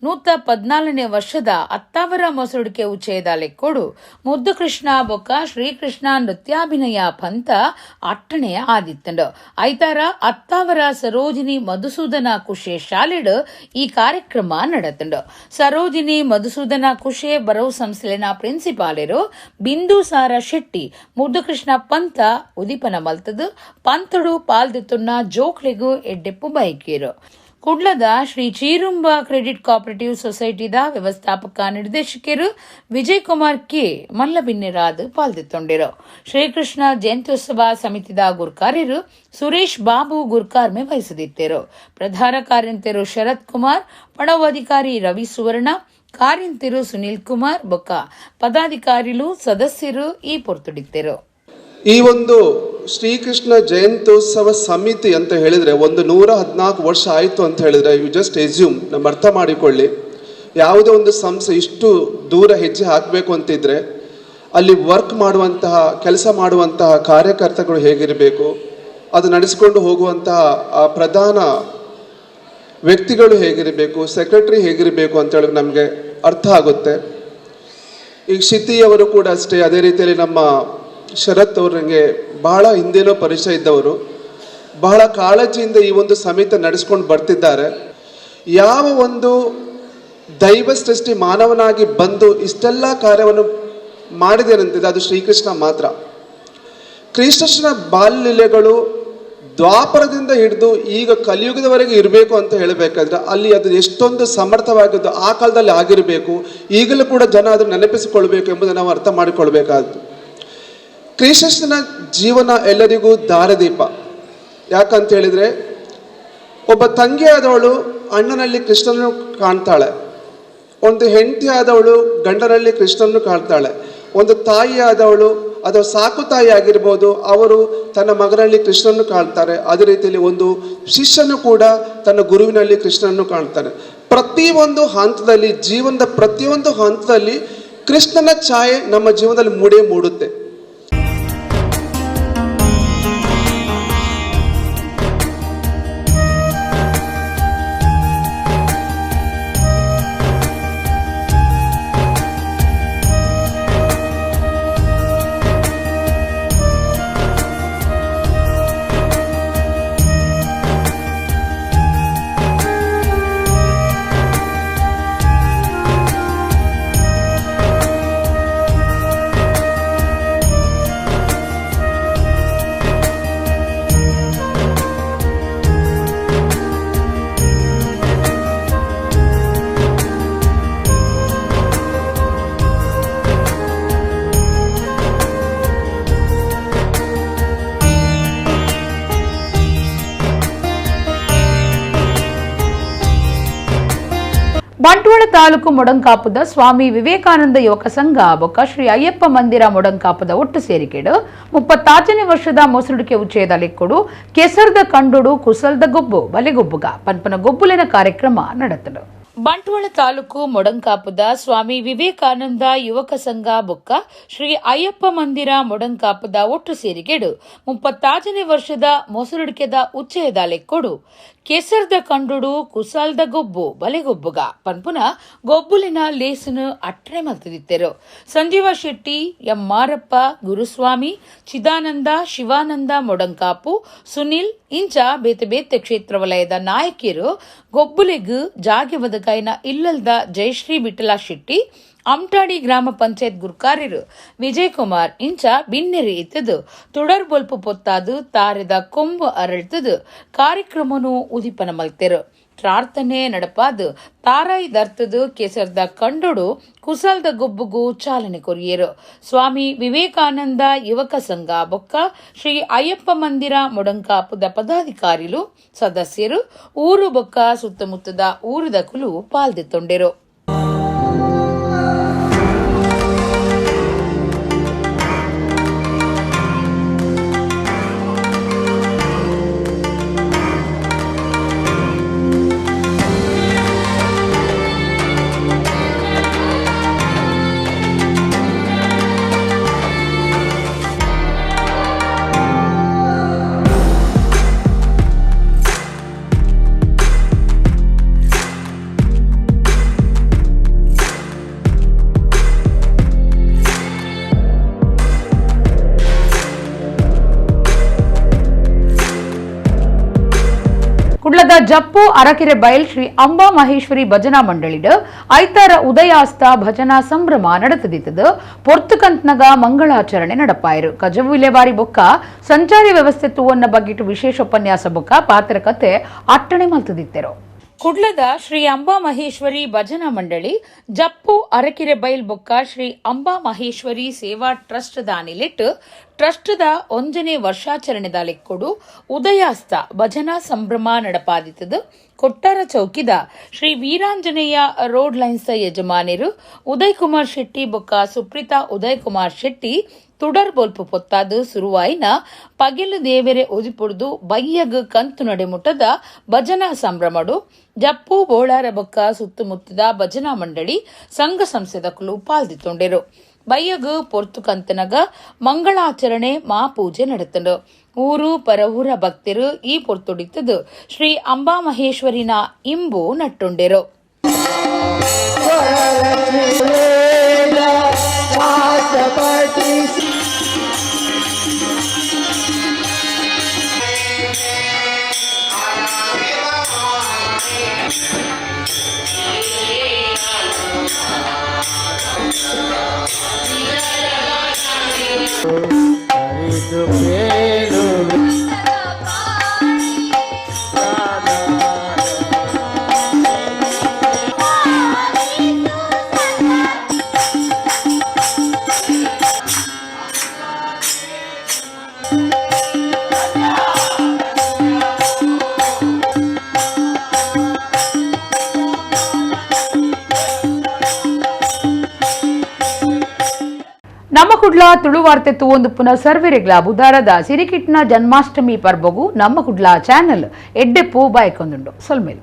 114ನೇ ವರ್ಷದ ಅತ್ತಾವರ ಮಸುಡಿಕೆ ಉಚ್ಚೇದ ಲೆಕ್ಕೊಡು ಮುದ್ದು ಕೃಷ್ಣ ಬೊಕ್ಕ ಶ್ರೀಕೃಷ್ಣ ನೃತ್ಯಾಭಿನಯ ಪಂತ ಅಟ್ಟಣೆಯ ಆದಿತ್ತಂಡು ಐತಾರ ಅತ್ತಾವರ ಸರೋಜಿನಿ ಮಧುಸೂದನ ಕುಶೆ ಶಾಲೆಡ್ ಈ ಕಾರ್ಯಕ್ರಮ ನಡೆತಂಡು. ಸರೋಜಿನಿ ಮಧುಸೂದನ ಕುಶೆ ಬರವು ಸಂಸ್ಥೆನ ಪ್ರಿನ್ಸಿಪಾಲರು ಬಿಂದುಸಾರ ಶೆಟ್ಟಿ ಮುದ್ದು ಕೃಷ್ಣ ಪಂತ ಉದಿಪನ ಮಲ್ತದು ಪಂತಡು ಪಾಲ್ದಿತ್ತುನ್ನ ಜೋಕ್ಲೆಗೂ ಎಡ್ಡೆಪ್ಪು ಬೈಕೇರು. ಕುಡ್ಲದ ಶ್ರೀ ಚೀರುಂಬ ಕ್ರೆಡಿಟ್ ಕೋಆಪರೇಟಿವ್ ಸೊಸೈಟಿದ ವ್ಯವಸ್ಥಾಪಕ ನಿರ್ದೇಶಕರು ವಿಜಯ್ ಕುಮಾರ್ ಕೆ ಮಲ್ಲಬಿನ್ನೆರಾದ್ ಪಾಲ್ದಿತ್ತೊಂಡಿರು. ಶ್ರೀಕೃಷ್ಣ ಜಯಂತ್ಯುತ್ಸವ ಸಮಿತಿದ ಗುರ್ಕಾರ್ಯರು ಸುರೇಶ್ ಬಾಬು ಗುರ್ಕಾರ್ಮೆ ವಹಿಸದಿತ್ತರು. ಪ್ರಧಾನ ಕಾರ್ಯಂತರು ಶರತ್ ಕುಮಾರ್, ಪಡವಾಧಿಕಾರಿ ರವಿ ಸುವರ್ಣ, ಕಾರ್ಯಂತರು ಸುನೀಲ್ ಕುಮಾರ್ ಬೊಕ್ಕ ಪದಾಧಿಕಾರಿಗಳು ಸದಸ್ಯರು ಈ ಪೊರ್ತುಡಿತ್ತರು. ಈ ಒಂದು ಶ್ರೀಕೃಷ್ಣ ಜಯಂತ್ಯೋತ್ಸವ ಸಮಿತಿ ಅಂತ ಹೇಳಿದರೆ 114 ವರ್ಷ ಆಯಿತು ಅಂತ ಹೇಳಿದರೆ ಯು ಜಸ್ಟ್ ಎಸ್ಯೂಮ್ ನಮ್ಮ ಅರ್ಥ ಮಾಡಿಕೊಳ್ಳಿ. ಯಾವುದೇ ಒಂದು ಸಂಸ್ಥೆ ಇಷ್ಟು ದೂರ ಹೆಜ್ಜೆ ಹಾಕಬೇಕು ಅಂತಿದ್ರೆ ಅಲ್ಲಿ ವರ್ಕ್ ಮಾಡುವಂತಹ ಕೆಲಸ ಮಾಡುವಂತಹ ಕಾರ್ಯಕರ್ತಗಳು ಹೇಗಿರಬೇಕು, ಅದು ನಡೆಸಿಕೊಂಡು ಹೋಗುವಂತಹ ಆ ಪ್ರಧಾನ ವ್ಯಕ್ತಿಗಳು ಹೇಗಿರಬೇಕು, ಸೆಕ್ರೆಟರಿ ಹೇಗಿರಬೇಕು ಅಂತೇಳಿ ನಮಗೆ ಅರ್ಥ ಆಗುತ್ತೆ. ಈಗ ಶಿತಿಯವರು ಕೂಡ ಅಷ್ಟೇ, ಅದೇ ರೀತಿಯಲ್ಲಿ ನಮ್ಮ ಶರತ್ ಅವ್ರಿಗೆ ಬಹಳ ಹಿಂದೇನೋ ಪರಿಚಯ ಇದ್ದವರು, ಬಹಳ ಕಾಳಜಿಯಿಂದ ಈ ಒಂದು ಸಮಿತಿ ನಡೆಸ್ಕೊಂಡು ಬರ್ತಿದ್ದಾರೆ. ಯಾವ ಒಂದು ದೈವ ಸೃಷ್ಟಿ ಮಾನವನಾಗಿ ಬಂದು ಇಷ್ಟೆಲ್ಲ ಕಾರ್ಯವನ್ನು ಮಾಡಿದೇನಂತಿದೆ ಅದು ಶ್ರೀಕೃಷ್ಣ ಮಾತ್ರ. ಕೃಷ್ಣನ ಬಾಲ್ಯಲೀಲೆಗಳು ದ್ವಾಪರದಿಂದ ಹಿಡಿದು ಈಗ ಕಲಿಯುಗದವರೆಗೆ ಇರಬೇಕು ಅಂತ ಹೇಳಬೇಕಾದ್ರೆ ಅಲ್ಲಿ ಅದು ಎಷ್ಟೊಂದು ಸಮರ್ಥವಾಗಿದ್ದು ಆ ಕಾಲದಲ್ಲಿ ಆಗಿರಬೇಕು, ಈಗಲೂ ಕೂಡ ಜನ ಅದನ್ನು ನೆನಪಿಸಿಕೊಳ್ಬೇಕು ಎಂಬುದನ್ನು ನಾವು ಅರ್ಥ ಮಾಡಿಕೊಳ್ಬೇಕಾದ್ದು. ಕೃಷ್ಣನ ಜೀವನ ಎಲ್ಲರಿಗೂ ದಾರದೀಪ. ಯಾಕಂತ ಹೇಳಿದರೆ ಒಬ್ಬ ತಂಗಿ ಆದವಳು ಅಣ್ಣನಲ್ಲಿ ಕೃಷ್ಣನನ್ನು ಕಾಣ್ತಾಳೆ, ಒಂದು ಹೆಂಡತಿ ಆದವಳು ಗಂಡನಲ್ಲಿ ಕೃಷ್ಣನನ್ನು ಕಾಣ್ತಾಳೆ, ಒಂದು ತಾಯಿ ಆದವಳು ಅಥವಾ ಸಾಕು ತಾಯಿ ಆಗಿರ್ಬೋದು ಅವರು ತನ್ನ ಮಗನಲ್ಲಿ ಕೃಷ್ಣನನ್ನು ಕಾಣ್ತಾರೆ. ಅದೇ ರೀತಿಯಲ್ಲಿ ಒಂದು ಶಿಷ್ಯನು ಕೂಡ ತನ್ನ ಗುರುವಿನಲ್ಲಿ ಕೃಷ್ಣನನ್ನು ಕಾಣ್ತಾನೆ. ಪ್ರತಿಯೊಂದು ಹಂತದಲ್ಲಿ, ಜೀವನದ ಪ್ರತಿಯೊಂದು ಹಂತದಲ್ಲಿ ಕೃಷ್ಣನ ಛಾಯೆ ನಮ್ಮ ಜೀವನದಲ್ಲಿ ಮೂಡುತ್ತೆ. ಬಂಟ್ವಾಳ ತಾಲೂಕು ಮೊಡಂಕಾಪುದ ಸ್ವಾಮಿ ವಿವೇಕಾನಂದ ಯುವಕ ಸಂಘ ಬೊಕ್ಕ ಶ್ರೀ ಅಯ್ಯಪ್ಪ ಮಂದಿರ ಮೊಡಂಕಾಪುದ ಒಟ್ಟು ಸೇರಿಕೆಡು 36ನೇ ವರ್ಷದ ಮೊಸರುಡಿಕೆ ಉಚ್ಚೇದ ಲೆಕ್ಕೊಡು ಕೆಸರ್ದ ಕಂಡುಡು ಕುಸಲ್ದ ಗೊಬ್ಬು ಬಲೆಗೊಬ್ಬುಗ ಪನ್ಪನ ಗೊಬ್ಬುಲಿನ ಕಾರ್ಯಕ್ರಮ ನಡೆತಲು. ಬಂಟ್ವಾಳ ತಾಲೂಕು ಮೊಡಂಕಾಪುದ ಸ್ವಾಮಿ ವಿವೇಕಾನಂದ ಯುವಕ ಸಂಘ ಬೊಕ್ಕ ಶ್ರೀ ಅಯ್ಯಪ್ಪ ಮಂದಿರ ಮೊಡಂಕಾಪುದ ಒಟ್ಟು ಸೇರಿಕೆಡು 36ನೇ ವರ್ಷದ ಮೊಸರುಡಿಕೆದ ಉಚ್ಚೇದ ಲೆಕ್ಕೊಡು ಕೆಸರ್ದ ಕಂಡುಡು ಕುಸಾಲ್ದ ಗೊಬ್ಬು ಬಲೆಗೊಬ್ಬುಗ ಪನ್ಪುನ ಗೊಬ್ಬುಲಿನ ಲೇಸನು ಅಟ್ರೆ ಮಲ್ತದಿತ್ತೆರು. ಸಂಜೀವ ಶೆಟ್ಟಿ, ಎಂ ಮಾರಪ್ಪ, ಗುರುಸ್ವಾಮಿ, ಚಿದಾನಂದ, ಶಿವಾನಂದ ಮೊಡಂಕಾಪು, ಸುನಿಲ್ ಇಂಚ ಬೇತೆ ಬೇತೆ ಕ್ಷೇತ್ರ ವಲಯದ ನಾಯಕಿಯರು ಗೊಬ್ಬುಲೆಗ್ ಜಾಗೆ ಬದಕಾಯಿನ ಇಲ್ಲಲ್ದ ಜಯಶ್ರೀ ಬಿಟ್ಟಲ ಶೆಟ್ಟಿ, ಅಮ್ಟಾಡಿ ಗ್ರಾಮ ಪಂಚಾಯತ್ ಗುರ್ಕಾರ್ಯರು ವಿಜಯಕುಮಾರ್ ಇಂಚ ಬಿನ್ನೆರಿ ಇತ್ತದು ತುಡರ್ ಬೊಲ್ಪು ಪೊತ್ತಾದು ತಾರೆದ ಕೊಂಬು ಅರಳ್ತದು ಕಾರ್ಯಕ್ರಮನು ಉದಿಪನ ಮಲ್ತೆರು. ಪ್ರಾರ್ಥನೆ ನಡಪಾದು ತಾರಾಯಿ ದರ್ತದು ಕೆಸರ್ದ ಕಂಡೊಡು ಕುಸಲ್ದ ಗೊಬ್ಬುಗೂ ಚಾಲನೆ ಕೊರಿಯರು. ಸ್ವಾಮಿ ವಿವೇಕಾನಂದ ಯುವಕ ಸಂಘ ಬೊಕ್ಕ ಶ್ರೀ ಅಯ್ಯಪ್ಪ ಮಂದಿರ ಮೊಡಂಕಾಪುದ ಪದಾಧಿಕಾರಿಲು ಸದಸ್ಯರು ಊರು ಬೊಕ್ಕ ಸುತ್ತಮುತ್ತದ ಊರದ ಕುಲು ಪಾಲ್ದಿತ್ತೊಂಡೆರು. ಕುಡ್ಲದ ಜಪ್ಪು ಅರಕೆರೆ ಬಯಲ್ ಶ್ರೀ ಅಂಬಾ ಮಹೇಶ್ವರಿ ಭಜನಾ ಮಂಡಳಿಡ್ ಐತಾರ ಉದಯಾಸ್ತ ಭಜನಾ ಸಂಭ್ರಮ ನಡೆದಿದ್ದದು. ಪೊರ್ತುಕಂತ್ನಗ ಮಂಗಳಾಚರಣೆ ನಡಪಾಯರು. ಕಜವು ವಿಲೇವಾರಿ ಬೊಕ್ಕ ಸಂಚಾರಿ ವ್ಯವಸ್ಥೆ ತೂವನ್ನ ಬಗ್ಗಿಟ್ಟು ವಿಶೇಷ ಉಪನ್ಯಾಸ ಬೊಕ್ಕ ಪಾತ್ರಕತೆ ಅಟ್ಟಣೆ ಮಲ್ತದಿತ್ತೆರು. ಕುಡ್ಲದ ಶ್ರೀ ಅಂಬಾ ಮಹೇಶ್ವರಿ ಭಜನಾ ಮಂಡಳಿ ಜಪ್ಪು ಅರಕೆರೆ ಬೈಲ್ ಬೊಕ್ಕ ಶ್ರೀ ಅಂಬಾ ಮಹೇಶ್ವರಿ ಸೇವಾ ಟ್ರಸ್ಟ್ ದಾನಿಲಿಟ್ಟು ಟ್ರಸ್ಟ್ದ 1ನೇ ವರ್ಷಾಚರಣೆದ ಲೆಕ್ಕೊಡು ಉದಯಾಸ್ತ ಭಜನಾ ಸಂಭ್ರಮ ನಡಪಾದಿತದು. ಕೊಟ್ಟಾರ ಚೌಕಿದ ಶ್ರೀ ವೀರಾಂಜನೇಯ ರೋಡ್ ಲೈನ್ಸ್ ಯಜಮಾನಿರು ಉದಯ್ ಕುಮಾರ್ ಶೆಟ್ಟಿ ಬೊಕ್ಕ ಸುಪ್ರೀತಾ ಉದಯ್ ಕುಮಾರ್ ಶೆಟ್ಟಿ ತುಡರ್ ಬೋಲ್ಪು ಪೊತ್ತಾದು ಸುರುವಾಯಿನ ಪಗೆಲು ದೇವೆರೆ ಒದಿಪುಡ್ದು ಬಯ್ಯಗ್ ಕಂತು ನಡೆಮುಟ್ಟದ ಭಜನಾ ಸಂಭ್ರಮಡು ಜಪ್ಪು ಬೋಳಾರ ಬೊಕ್ಕ ಸುತ್ತಮುತ್ತದ ಭಜನಾ ಮಂಡಳಿ ಸಂಘ ಸಂಸ್ಥೆದ ಕುಲು ಪಾಲ್ದಿತ್ತೊಂಡೆರು. ಬಯ್ಯಗ್ ಪೊರ್ತು ಕಂತನಗ ಮಂಗಳಾಚರಣೆ ಮಹಾಪೂಜೆ ನಡೆತಂಡು. ಊರು ಪರವೂರ ಭಕ್ತರು ಈ ಪೊರ್ತೊಡಿತದು ಶ್ರೀ ಅಂಬಾ ಮಹೇಶ್ವರಿನ ಇಂಬು ನಟ್ಟುಂಡೆರು. ನಮ್ಮ ಕುಡ್ಲ ತುಳುವಾರ್ತೆ ತೂವೊಂದು ಪುನಃ ಸರ್ವೆರೆಗ್ಲ ಬುಧಾರದ ಸಿರಿಕಿಟ್ನ ಜನ್ಮಾಷ್ಟಮಿ ಪರ್ಬಗು ನಮ್ಮ ಕುಡ್ಲ ಚಾನೆಲ್ ಎಡ್ಡೆಪ್ಪು ಬಾಯ್ಕೊಂದುಂಡು ಸೊಲ್ಮೇಲ್.